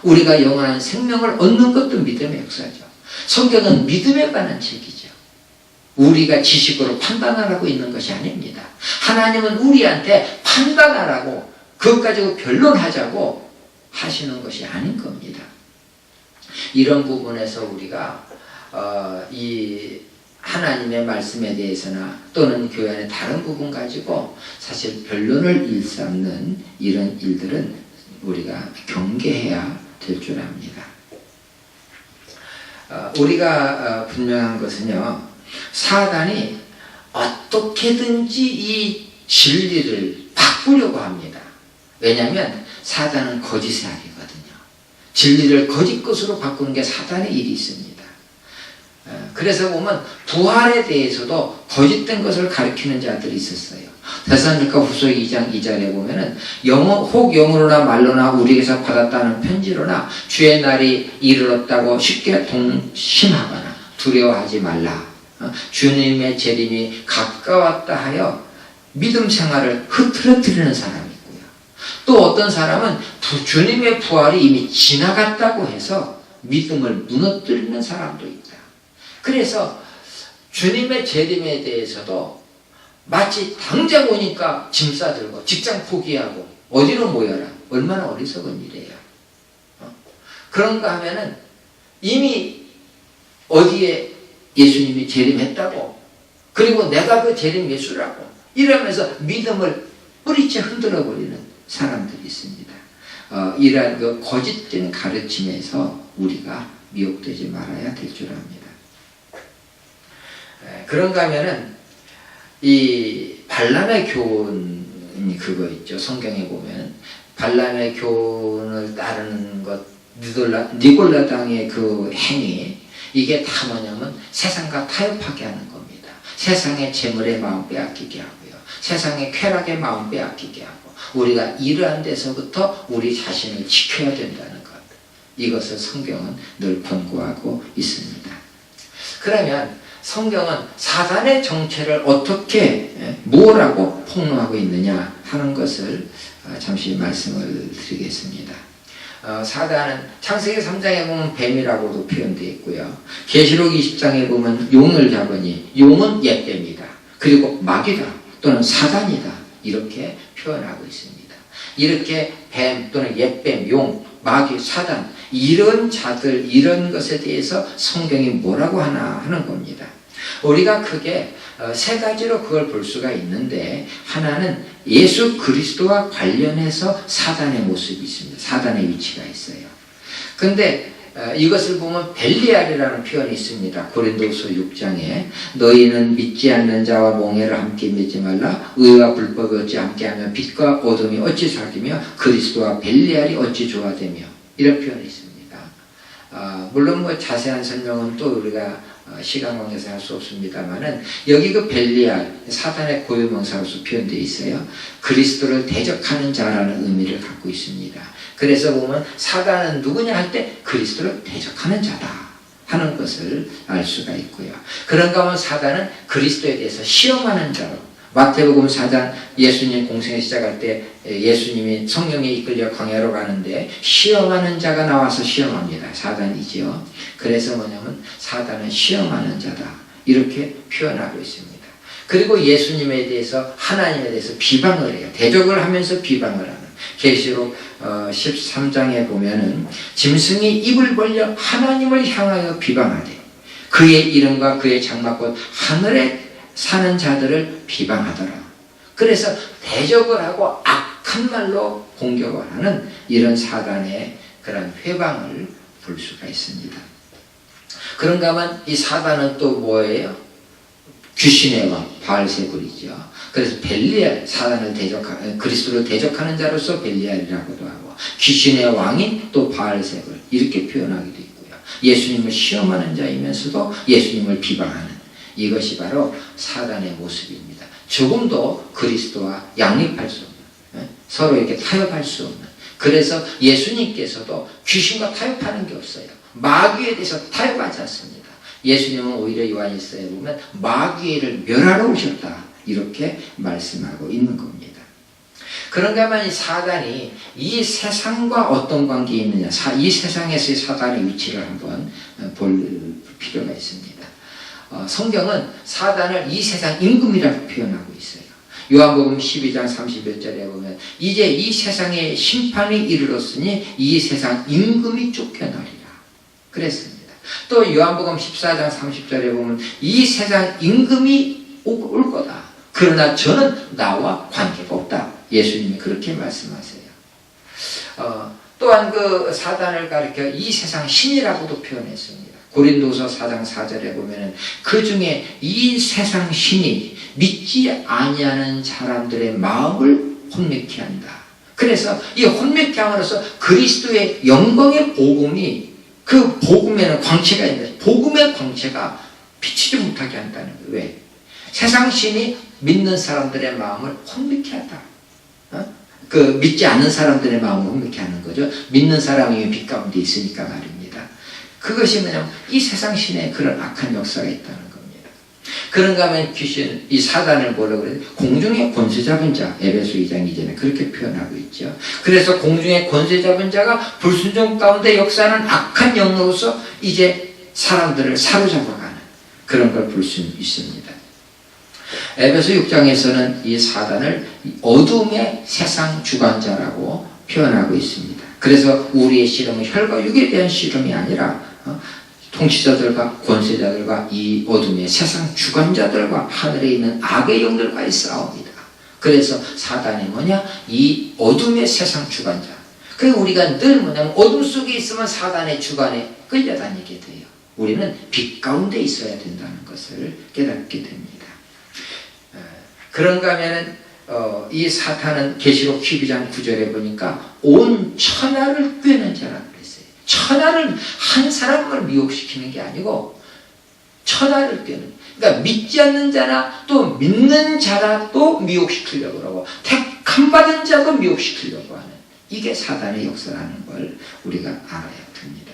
우리가 영원한 생명을 얻는 것도 믿음의 역사죠. 성경은 믿음에 관한 책이죠. 우리가 지식으로 판단하라고 있는 것이 아닙니다. 하나님은 우리한테 판단하라고 그것 가지고 변론하자고 하시는 것이 아닌 겁니다. 이런 부분에서 우리가 이 하나님의 말씀에 대해서나 또는 교회 안의 다른 부분 가지고 사실 변론을 일삼는 이런 일들은 우리가 경계해야 될 줄 압니다. 우리가 분명한 것은요, 사단이 어떻게든지 이 진리를 바꾸려고 합니다. 왜냐하면 사단은 거짓의 악이거든요. 진리를 거짓 것으로 바꾸는 게 사단의 일이 있습니다. 그래서 보면 부활에 대해서도 거짓된 것을 가리키는 자들이 있었어요. 데살로니가 후서 2장 2절에 보면은 혹 영으로나 말로나 우리에게서 받았다는 편지로나 주의 날이 이르렀다고 쉽게 동심하거나 두려워하지 말라. 주님의 재림이 가까웠다 하여 믿음 생활을 흐트러뜨리는 사람이 있고요. 또 어떤 사람은 주님의 부활이 이미 지나갔다고 해서 믿음을 무너뜨리는 사람도 있다. 그래서 주님의 재림에 대해서도 마치 당장 오니까 짐 싸들고 직장 포기하고 어디로 모여라. 얼마나 어리석은 일이에요. 그런가 하면은 이미 어디에 예수님이 재림했다고, 그리고 내가 그 재림 예수라고 이러면서 믿음을 뿌리째 흔들어 버리는 사람들이 있습니다. 이러한 그 거짓된 가르침에서 우리가 미혹되지 말아야 될 줄 압니다. 그런가 하면은 이 발람의 교훈이 그거 있죠. 성경에 보면 발람의 교훈을 따르는 것, 니골라당의 그 행위, 이게 다 뭐냐면 세상과 타협하게 하는 겁니다. 세상의 재물에 마음 빼앗기게 하고요. 세상의 쾌락에 마음 빼앗기게 하고, 우리가 이러한 데서부터 우리 자신을 지켜야 된다는 것. 이것을 성경은 늘 권고하고 있습니다. 그러면 성경은 사단의 정체를 어떻게 뭐라고 폭로하고 있느냐 하는 것을 잠시 말씀을 드리겠습니다. 사단은 창세기 3장에 보면 뱀이라고도 표현되어 있고요. 계시록 20장에 보면 용을 잡으니 용은 옛뱀이다. 그리고 마귀다 또는 사단이다. 이렇게 표현하고 있습니다. 이렇게 뱀 또는 옛뱀, 용, 마귀, 사단 이런 자들, 이런 것에 대해서 성경이 뭐라고 하나 하는 겁니다. 우리가 크게 세 가지로 그걸 볼 수가 있는데, 하나는 예수 그리스도와 관련해서 사단의 모습이 있습니다. 사단의 위치가 있어요. 근데 이것을 보면 벨리알이라는 표현이 있습니다. 고린도후서 6장에 너희는 믿지 않는 자와 몽해를 함께 믿지 말라. 의와 불법이 어찌 함께하며 빛과 어둠이 어찌 사귀며 그리스도와 벨리알이 어찌 조화되며, 이런 표현이 있습니다. 물론 뭐 자세한 설명은 또 우리가 시간 관계상 할 수 없습니다만은, 여기 그 벨리알, 사단의 고유명사로서 표현되어 있어요. 그리스도를 대적하는 자라는 의미를 갖고 있습니다. 그래서 보면 사단은 누구냐 할 때 그리스도를 대적하는 자다 하는 것을 알 수가 있고요. 그런가 하면 사단은 그리스도에 대해서 시험하는 자로, 마태복음 4장 예수님 공생을 시작할 때 예수님이 성령에 이끌려 광야로 가는데 시험하는 자가 나와서 시험합니다. 사단이지요. 그래서 뭐냐면 사단은 시험하는 자다, 이렇게 표현하고 있습니다. 그리고 예수님에 대해서, 하나님에 대해서 비방을 해요. 대적을 하면서 비방을 하는. 계시록 13장에 보면은 짐승이 입을 벌려 하나님을 향하여 비방하되 그의 이름과 그의 장막곧 하늘에 사는 자들을 비방하더라. 그래서 대적을 하고 악한 말로 공격을 하는 이런 사단의 그런 회방을 볼 수가 있습니다. 그런가 하면 이 사단은 또 뭐예요? 귀신의 왕 바알세불이죠. 그래서 벨리알, 사단을 그리스도를 대적하는 자로서 벨리알이라고도 하고, 귀신의 왕이 또 바알세불, 이렇게 표현하기도 있고요. 예수님을 시험하는 자이면서도 예수님을 비방하는, 이것이 바로 사단의 모습입니다. 조금도 그리스도와 양립할 수 없는, 서로 이렇게 타협할 수 없는 그래서 예수님께서도 귀신과 타협하는 게 없어요. 마귀에 대해서 타협하지 않습니다. 예수님은 오히려 요한일서에 보면 마귀를 멸하러 오셨다 이렇게 말씀하고 있는 겁니다. 그런가 하면 이 사단이 이 세상과 어떤 관계에 있느냐, 이 세상에서의 사단의 위치를 한번 볼 필요가 있습니다. 성경은 사단을 이 세상 임금이라고 표현하고 있어요. 요한복음 12장 30여 절에 보면 이제 이 세상에 심판이 이르렀으니 이 세상 임금이 쫓겨나리라 그랬습니다. 또 요한복음 14장 30절에 보면 이 세상 임금이 올 거다. 그러나 저는 나와 관계가 없다. 예수님이 그렇게 말씀하세요. 또한 그 사단을 가리켜 이 세상 신이라고도 표현했습니다. 고린도서 4장 4절에 보면 그 중에 이 세상 신이 믿지 아니하는 사람들의 마음을 혼미케 한다. 그래서 이 혼미케 함으로써 그리스도의 영광의 복음이 그 복음에는 광채가 있는데 복음의 광채가 비치지 못하게 한다는 거예요. 왜? 세상 신이 믿는 사람들의 마음을 혼미케 하다. 그 믿지 않는 사람들의 마음을 혼미케 하는 거죠. 믿는 사람이 빛 가운데 있으니까 말입니다. 그것이 뭐냐면 이 세상 신에 그런 악한 역사가 있다는 겁니다. 그런가 하면 귀신, 이 사단을 뭐라고 그래요? 공중의 권세 잡은 자, 에베소 2장 2절에 그렇게 표현하고 있죠. 그래서 공중의 권세 잡은 자가 불순종 가운데 역사하는 악한 영으로서 이제 사람들을 사로잡아가는 그런 걸 볼 수 있습니다. 에베소 6장에서는 이 사단을 어둠의 세상 주관자라고 표현하고 있습니다. 그래서 우리의 씨름은 혈과 육에 대한 씨름이 아니라 통치자들과 권세자들과 이 어둠의 세상 주관자들과 하늘에 있는 악의 영들과의 싸움이다. 그래서 사단이 뭐냐? 이 어둠의 세상 주관자. 그래서 우리가 늘 뭐냐면 어둠 속에 있으면 사단의 주관에 끌려다니게 돼요. 우리는 빛 가운데 있어야 된다는 것을 깨닫게 됩니다. 그런가 하면은 이 사탄은 계시록 12장 9절에 보니까 온 천하를 꿰는 자라고 그랬어요. 천하를 한 사람을 미혹시키는 게 아니고 천하를 꿰는, 그러니까 믿지 않는 자나 또 믿는 자나 또 미혹시키려고 하고 택함 받은 자도 미혹시키려고 하는 이게 사단의 역사라는 걸 우리가 알아야 됩니다.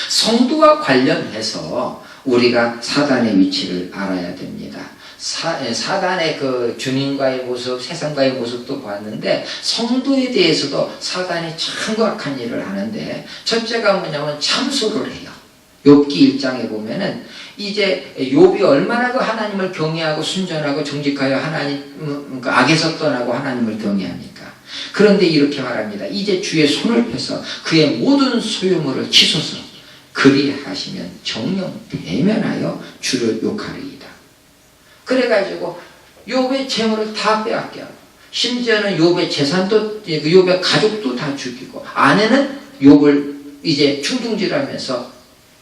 성도와 관련해서 우리가 사단의 위치를 알아야 됩니다. 사단의 그 주님과의 모습, 세상과의 모습도 봤는데 성도에 대해서도 사단이 참 악한 일을 하는데 첫째가 뭐냐면 참소를 해요. 욥기 1장에 보면은 이제 욥이 얼마나 그 하나님을 경외하고 순전하고 정직하여 하나님 악에서 떠나고 하나님을 경외합니까? 그런데 이렇게 말합니다. 이제 주의 손을 펴서 그의 모든 소유물을 치소서. 그리하시면 정령 대면하여 주를 욕하리이다. 그래가지고 욥의 재물을 다 빼앗게 하고 심지어는 욥의 재산도 욥의 가족도 다 죽이고 아내는 욥을 이제 충동질하면서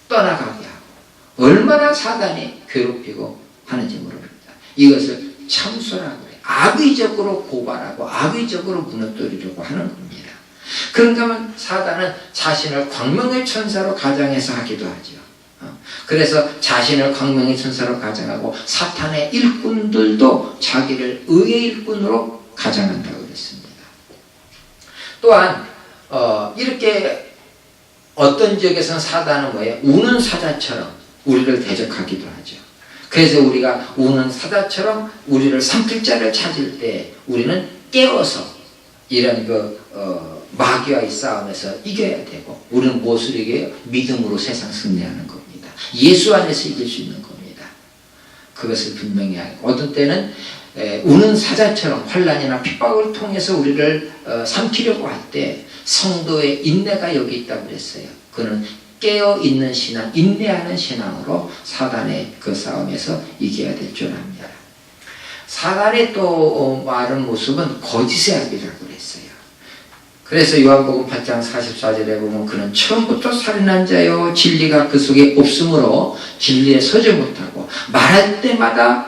떠나가게 하고 얼마나 사단이 괴롭히고 하는지 모릅니다. 이것을 참소라고 해요. 악의적으로 고발하고 악의적으로 무너뜨리려고 하는 겁니다. 그런가 하면 사단은 자신을 광명의 천사로 가장해서 하기도 하죠. 그래서 자신을 광명의 천사로 가장하고 사탄의 일꾼들도 자기를 의의 일꾼으로 가장한다고 그랬습니다. 또한 이렇게 어떤 지역에서는 사단은 뭐예요? 우는 사자처럼 우리를 대적하기도 하죠. 그래서 우리가 우는 사자처럼 우리를 삼킬 자를 찾을 때 우리는 깨워서 이런 마귀와의 싸움에서 이겨야 되고 우리는 무엇을 이겨요? 믿음으로 세상 승리하는 겁니다. 예수 안에서 이길 수 있는 겁니다. 그것을 분명히 알고 어떤 때는 우는 사자처럼 환난이나 핍박을 통해서 우리를 삼키려고 할 때 성도의 인내가 여기 있다고 그랬어요. 그는 깨어있는 신앙, 인내하는 신앙으로 사단의 그 싸움에서 이겨야 될 줄 압니다. 사단의 또 말한 모습은 거짓의 악이라고 그랬어요. 그래서 요한복음 8장 44절에 보면 그는 처음부터 살인한 자요 진리가 그 속에 없으므로 진리에 서지 못하고 말할 때마다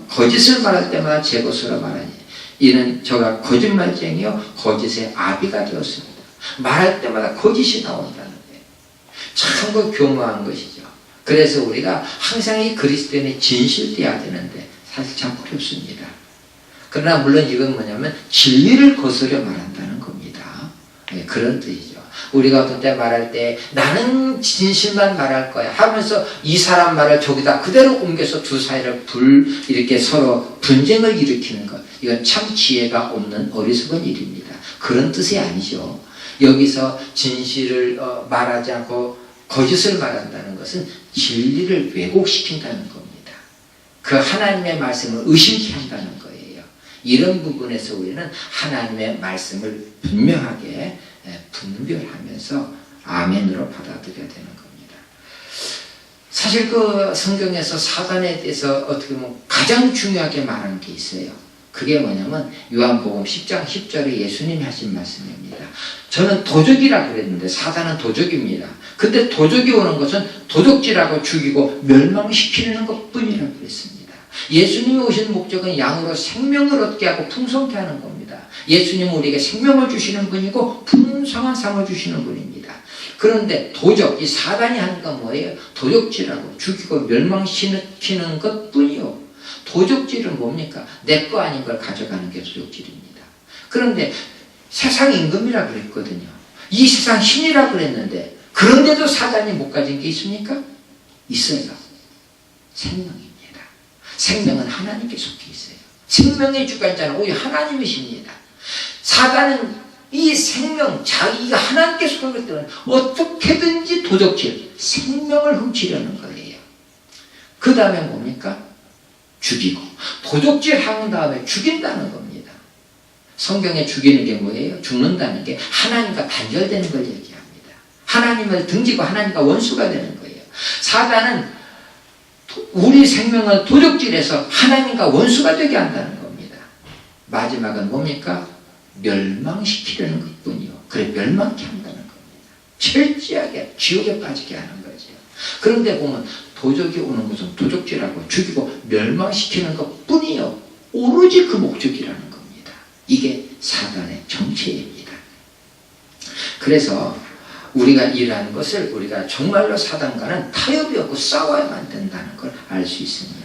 거짓을 말할 때마다 제 것으로 말하니 이는 저가 거짓말쟁이요 거짓의 아비가 되었습니다. 말할 때마다 거짓이 나온다는 거예요. 참 교묘한 것이죠. 그래서 우리가 항상 이 그리스도인의 진실되어야 되는데 사실 참 어렵습니다. 그러나 물론 이건 뭐냐면 진리를 거스려 말한다는 겁니다. 네, 그런 뜻이죠. 우리가 어떤 때 말할 때 나는 진실만 말할 거야 하면서 이 사람 말을 저기다 그대로 옮겨서 두 사이를 이렇게 서로 분쟁을 일으키는 것, 이건 참 지혜가 없는 어리석은 일입니다. 그런 뜻이 아니죠. 여기서 진실을 말하지 않고 거짓을 말한다는 것은 진리를 왜곡시킨다는 겁니다. 그 하나님의 말씀을 의심케 한다는 거예요. 이런 부분에서 우리는 하나님의 말씀을 분명하게 분별하면서 아멘으로 받아들여야 되는 겁니다. 사실 그 성경에서 사단에 대해서 어떻게 보면 가장 중요하게 말하는 게 있어요. 그게 뭐냐면 요한복음 10장 10절에 예수님이 하신 말씀입니다. 저는 도적이라고 그랬는데 사단은 도적입니다. 근데 도적이 오는 것은 도적질하고 죽이고 멸망시키는 것뿐이라고 그랬습니다. 예수님이 오신 목적은 양으로 생명을 얻게 하고 풍성케 하는 겁니다. 예수님은 우리에게 생명을 주시는 분이고 풍성한 삶을 주시는 분입니다. 그런데 도적, 이 사단이 하는 건 뭐예요? 도적질하고 죽이고 멸망시키는 것뿐이요. 도적질은 뭡니까? 내 거 아닌 걸 가져가는 게 도적질입니다. 그런데 세상 임금이라고 그랬거든요. 이 세상 신이라고 그랬는데 그런데도 사단이 못 가진 게 있습니까? 있어요. 생명입니다. 생명은 하나님께 속해 있어요. 생명의 주관자는 오히려 하나님이십니다. 사단은 이 생명, 자기가 하나님께 속한 것들은 어떻게든지 도적질, 생명을 훔치려는 거예요. 그 다음에 뭡니까? 죽이고. 도적질 한 다음에 죽인다는 겁니다. 성경에 죽이는 게 뭐예요? 죽는다는 게 하나님과 단절되는 걸 얘기합니다. 하나님을 등지고 하나님과 원수가 되는 거예요. 사단은 우리 생명을 도적질해서 하나님과 원수가 되게 한다는 겁니다. 마지막은 뭡니까? 멸망시키려는 것뿐이요. 그래 멸망케 한다는 겁니다. 철저하게 지옥에 빠지게 하는 거죠. 그런데 보면 도적이 오는 것은 도적질하고 죽이고 멸망시키는 것뿐이요. 오로지 그 목적이라는 겁니다. 이게 사단의 정체입니다. 그래서 우리가 일하는 것을 우리가 정말로 사단과는 타협이 없고 싸워야만 된다는 걸 알 수 있습니다.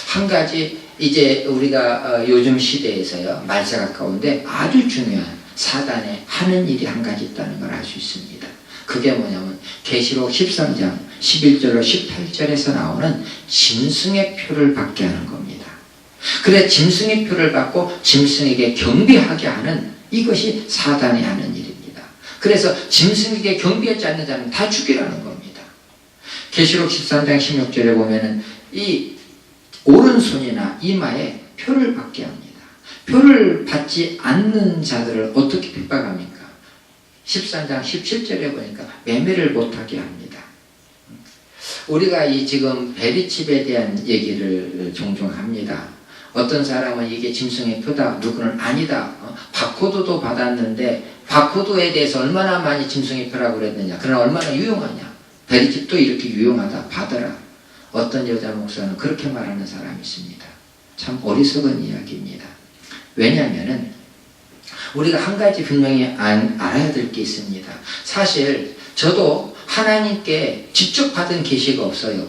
한 가지 이제 우리가 요즘 시대에서요 말세가 가운데 아주 중요한 사단의 하는 일이 한 가지 있다는 걸 알 수 있습니다. 그게 뭐냐면 계시록 13장 11절로 18절에서 나오는 짐승의 표를 받게 하는 겁니다. 그래 짐승의 표를 받고 짐승에게 경배하게 하는 이것이 사단이 하는 일입니다. 그래서 짐승에게 경배하지 않는 자는 다 죽이라는 겁니다. 계시록 13장 16절에 보면은 이 오른손이나 이마에 표를 받게 합니다. 표를 받지 않는 자들을 어떻게 핍박합니까? 13장 17절에 보니까 매매를 못하게 합니다. 우리가 이 지금 베리칩에 대한 얘기를 종종 합니다. 어떤 사람은 이게 짐승의 표다, 누구는 아니다. 바코드도 받았는데 바코드에 대해서 얼마나 많이 짐승의 표라고 그랬느냐. 그러나 얼마나 유용하냐. 베리칩도 이렇게 유용하다. 받아라. 어떤 여자 목사는 그렇게 말하는 사람이 있습니다. 참 어리석은 이야기입니다. 왜냐하면은 우리가 한 가지 분명히 알아야 될 게 있습니다. 사실 저도 하나님께 직접 받은 계시가 없어요.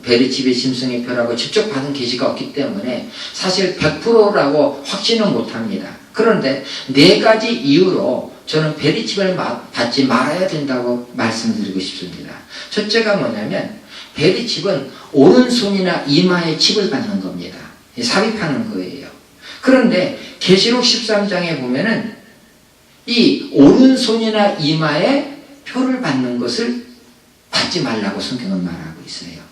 베리칩의 짐승의 표라고 직접 받은 계시가 없기 때문에 사실 100%라고 확신은 못합니다. 그런데 4가지 이유로 저는 베리칩을 받지 말아야 된다고 말씀드리고 싶습니다. 첫째가 뭐냐면 베리칩은 오른손이나 이마에 칩을 받는 겁니다. 삽입하는 거예요. 그런데 계시록 13장에 보면은 이 오른손이나 이마에 표를 받는 것을 받지 말라고 성경은 말하고 있어요.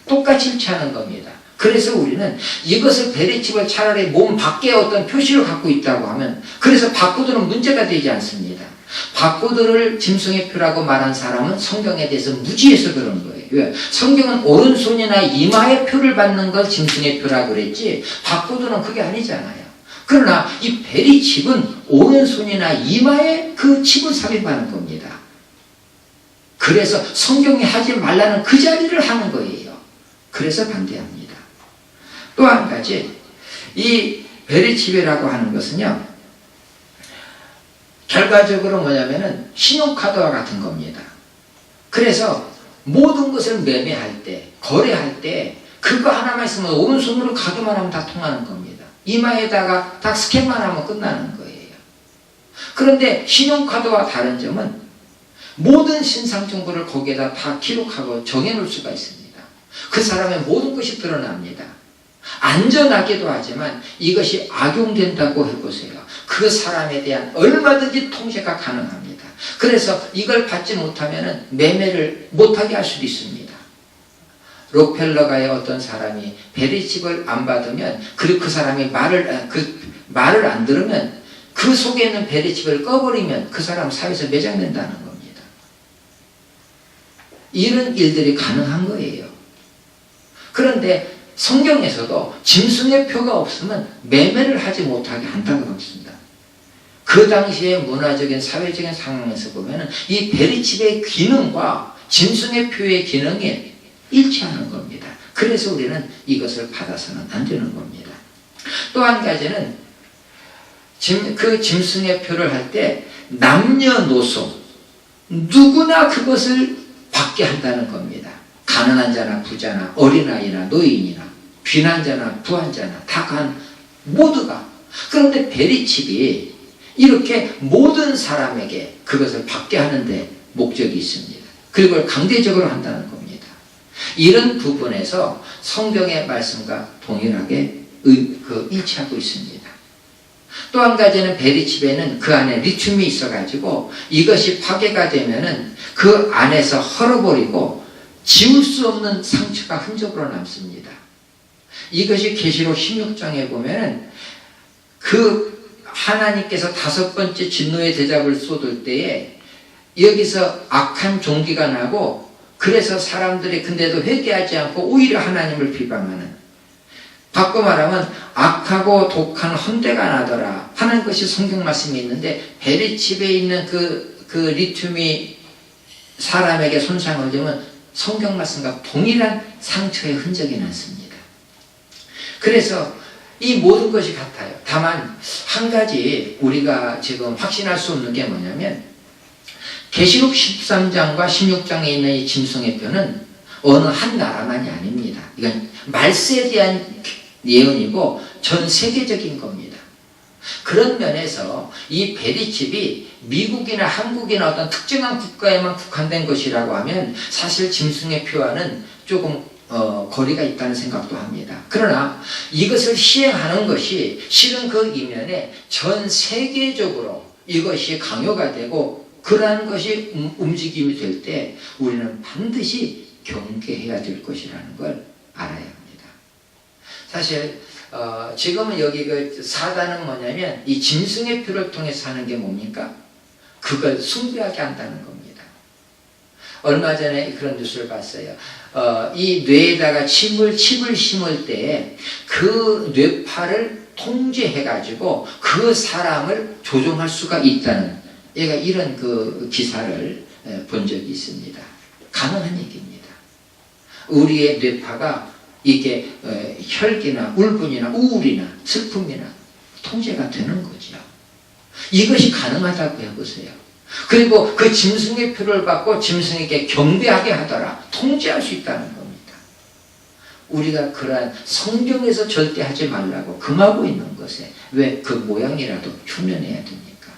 똑같이 일치하는 겁니다. 그래서 우리는 이것을 베리칩을 차라리 몸 밖에 어떤 표시를 갖고 있다고 하면 그래서 바코드는 문제가 되지 않습니다. 바코드를 짐승의 표라고 말한 사람은 성경에 대해서 무지해서 그런 거예요. 왜? 성경은 오른손이나 이마에 표를 받는 걸 짐승의 표라고 그랬지 바코드는 그게 아니잖아요. 그러나 이 베리칩은 오른손이나 이마에 그 칩을 삽입하는 겁니다. 그래서 성경이 하지 말라는 그 자리를 하는 거예요. 그래서 반대합니다. 또 한 가지 이 베리칩이라고 하는 것은요 결과적으로 뭐냐면은 신용카드와 같은 겁니다. 그래서 모든 것을 매매할 때 거래할 때 그거 하나만 있으면 오른손으로 가기만 하면 다 통하는 겁니다. 이마에다가 딱 스캔만 하면 끝나는 거예요. 그런데 신용카드와 다른 점은 모든 신상 정보를 거기에다 다 기록하고 정해놓을 수가 있습니다. 그 사람의 모든 것이 드러납니다. 안전하기도 하지만 이것이 악용된다고 해보세요. 그 사람에 대한 얼마든지 통제가 가능합니다. 그래서 이걸 받지 못하면 매매를 못하게 할 수도 있습니다. 록펠러가의 어떤 사람이 베리칩을 안 받으면, 그리고 그 사람이 말을 안 들으면, 그 속에 있는 베리칩을 꺼버리면 그 사람 사회에서 매장된다는 겁니다. 이런 일들이 가능한 거예요. 그런데 성경에서도 짐승의 표가 없으면 매매를 하지 못하게 한다고 했습니다. 그 당시의 문화적인 사회적인 상황에서 보면 이 베리칩의 기능과 짐승의 표의 기능이 일치하는 겁니다. 그래서 우리는 이것을 받아서는 안 되는 겁니다. 또 한 가지는 그 짐승의 표를 할 때 남녀노소 누구나 그것을 받게 한다는 겁니다. 가난한 자나 부자나 어린아이나 노인이나 비난자나 부한자나 다 모두가. 그런데 베리칩이 이렇게 모든 사람에게 그것을 받게 하는데 목적이 있습니다. 그리고 강제적으로 한다는 겁니다. 이런 부분에서 성경의 말씀과 동일하게 일치하고 있습니다. 또 한 가지는 베리칩에는 그 안에 리튬이 있어가지고 이것이 파괴가 되면은 그 안에서 헐어버리고 지울 수 없는 상처가 흔적으로 남습니다. 이것이 계시록 16장에 보면은 그 하나님께서 5번째 진노의 대접을 쏟을 때에 여기서 악한 종기가 나고, 그래서 사람들이 근데도 회개하지 않고 오히려 하나님을 비방하는, 바꿔 말하면 악하고 독한 헌대가 나더라 하는 것이 성경 말씀이 있는데, 베리칩에 있는 그 리튬이 사람에게 손상을 주면 성경 말씀과 동일한 상처의 흔적이 났습니다. 그래서 이 모든 것이 같아요. 다만 한 가지 우리가 지금 확신할 수 없는 게 뭐냐면, 계시록 13장과 16장에 있는 이 짐승의 표는 어느 한 나라만이 아닙니다. 이건 말세에 대한 예언이고 전 세계적인 겁니다. 그런 면에서 이 베리칩이 미국이나 한국이나 어떤 특정한 국가에만 국한된 것이라고 하면 사실 짐승의 표와는 조금 거리가 있다는 생각도 합니다. 그러나 이것을 시행하는 것이 실은 그 이면에 전 세계적으로 이것이 강요가 되고 그러한 것이 움직임이 될 때 우리는 반드시 경계해야 될 것이라는 걸 알아야 합니다. 사실 지금은 여기 그 사단은 뭐냐면 이 짐승의 표를 통해서 하는 게 뭡니까? 그걸 숭배하게 한다는 겁니다. 얼마 전에 그런 뉴스를 봤어요. 이 뇌에다가 칩을 심을 때 그 뇌파를 통제해가지고 그 사람을 조종할 수가 있다는, 얘가 이런 그 기사를 본 적이 있습니다. 가능한 얘기입니다. 우리의 뇌파가 이게 혈기나 울분이나 우울이나 슬픔이나 통제가 되는 거죠. 이것이 가능하다고 해보세요. 그리고 그 짐승의 표를 받고 짐승에게 경배하게 하더라, 통제할 수 있다는 겁니다. 우리가 그러한 성경에서 절대 하지 말라고 금하고 있는 것에 왜 그 모양이라도 흉내내야 됩니까?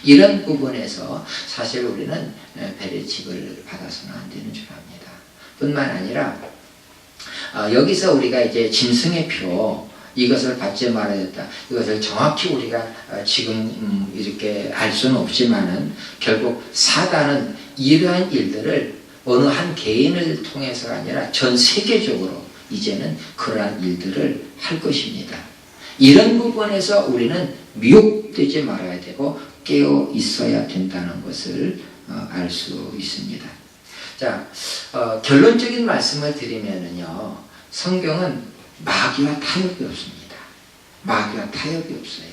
이런 부분에서 사실 우리는 베리칩을 받아서는 안 되는 줄 압니다. 뿐만 아니라 여기서 우리가 이제 짐승의 표, 이것을 받지 말아야 된다. 이것을 정확히 우리가 지금 이렇게 알 수는 없지만은 결국 사단은 이러한 일들을 어느 한 개인을 통해서가 아니라 전 세계적으로 이제는 그러한 일들을 할 것입니다. 이런 부분에서 우리는 미혹되지 말아야 되고 깨어 있어야 된다는 것을 알 수 있습니다. 자, 결론적인 말씀을 드리면은요, 성경은 마귀와 타협이 없습니다. 마귀와 타협이 없어요.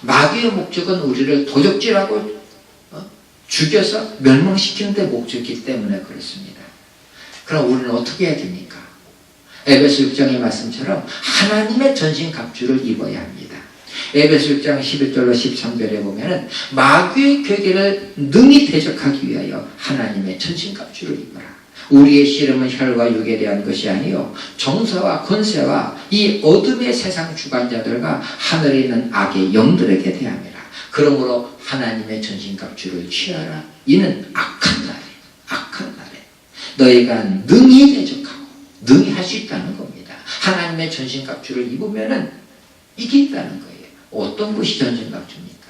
마귀의 목적은 우리를 도적질하고 죽여서 멸망시키는 데 목적이기 때문에 그렇습니다. 그럼 우리는 어떻게 해야 됩니까? 에베소 6장의 말씀처럼 하나님의 전신갑주를 입어야 합니다. 에베소 6장 11절로 13절에 보면은 마귀의 괴계를 능히 대적하기 위하여 하나님의 전신갑주를 입어라. 우리의 씨름은 혈과 육에 대한 것이 아니요 정사와 권세와 이 어둠의 세상 주관자들과 하늘에 있는 악의 영들에게 대함이라. 그러므로 하나님의 전신갑주를 취하라. 이는 악한 날에 너희가 능히 대적하고 능히 할 수 있다는 겁니다. 하나님의 전신갑주를 입으면은 이게 있다는 거예요. 어떤 것이 전신갑주입니까?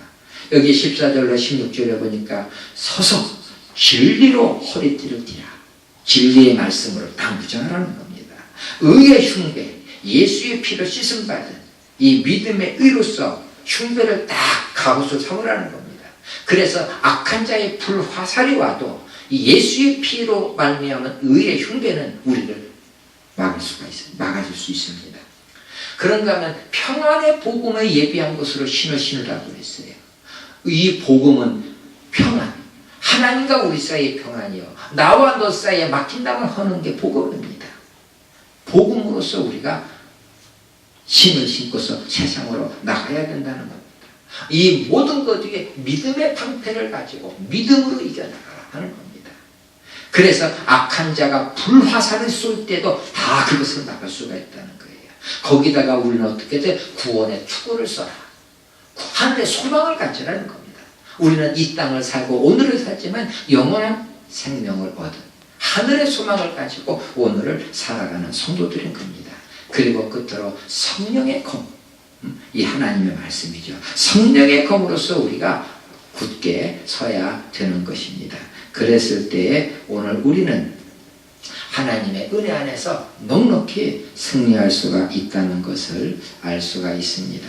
여기 14절로 16절에 보니까 서서 진리로 허리띠를 띠라. 진리의 말씀으로 딱 무장하라는 겁니다. 의의 흉배, 예수의 피로 씻음받은 이 믿음의 의로서 흉배를 딱 갑옷으로 삼으라는 겁니다. 그래서 악한 자의 불화살이 와도 이 예수의 피로 말미암은 의의 흉배는 우리를 막아줄 수 있습니다. 그런가 하면 평안의 복음을 예비한 것으로 신을 신으라고 했어요. 이 복음은 평안, 하나님과 우리 사이의 평안이요 나와 너 사이에 막힌다면 하는 게 복음입니다. 복음으로서 우리가 신을 신고서 세상으로 나가야 된다는 겁니다. 이 모든 것 중에 믿음의 방패를 가지고 믿음으로 이겨나가라 하는 겁니다. 그래서 악한 자가 불화살을 쏠 때도 다 그것을 막을 수가 있다는 거예요. 거기다가 우리는 어떻게 돼? 구원의 투구를 써라. 하늘의 소망을 가지라는 겁니다. 우리는 이 땅을 살고 오늘을 살지만 영원한 생명을 얻은 하늘의 소망을 가지고 오늘을 살아가는 성도들인 겁니다. 그리고 끝으로 성령의 검, 이 하나님의 말씀이죠. 성령의 검으로서 우리가 굳게 서야 되는 것입니다. 그랬을 때에 오늘 우리는 하나님의 은혜 안에서 넉넉히 승리할 수가 있다는 것을 알 수가 있습니다.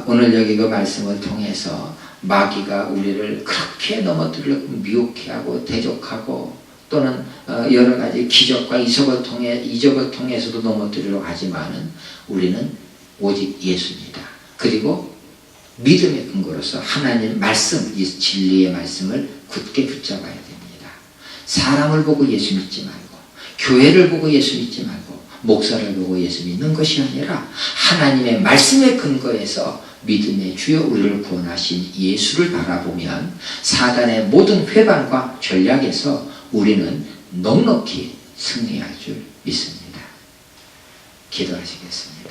오늘 여기 그 말씀을 통해서 마귀가 우리를 그렇게 넘어뜨리려고 미혹해 하고 대적하고 또는 여러 가지 기적과 이적을 통해서도 넘어뜨리려고 하지만은 우리는 오직 예수입니다. 그리고 믿음의 근거로서 하나님 말씀, 이 진리의 말씀을 굳게 붙잡아야 됩니다. 사람을 보고 예수 믿지 말고 교회를 보고 예수 믿지 말고 목사를 보고 예수 믿는 것이 아니라 하나님의 말씀의 근거에서 믿음의 주여 우리를 구원하신 예수를 바라보면 사단의 모든 회방과 전략에서 우리는 넉넉히 승리할 줄 믿습니다. 기도하시겠습니다.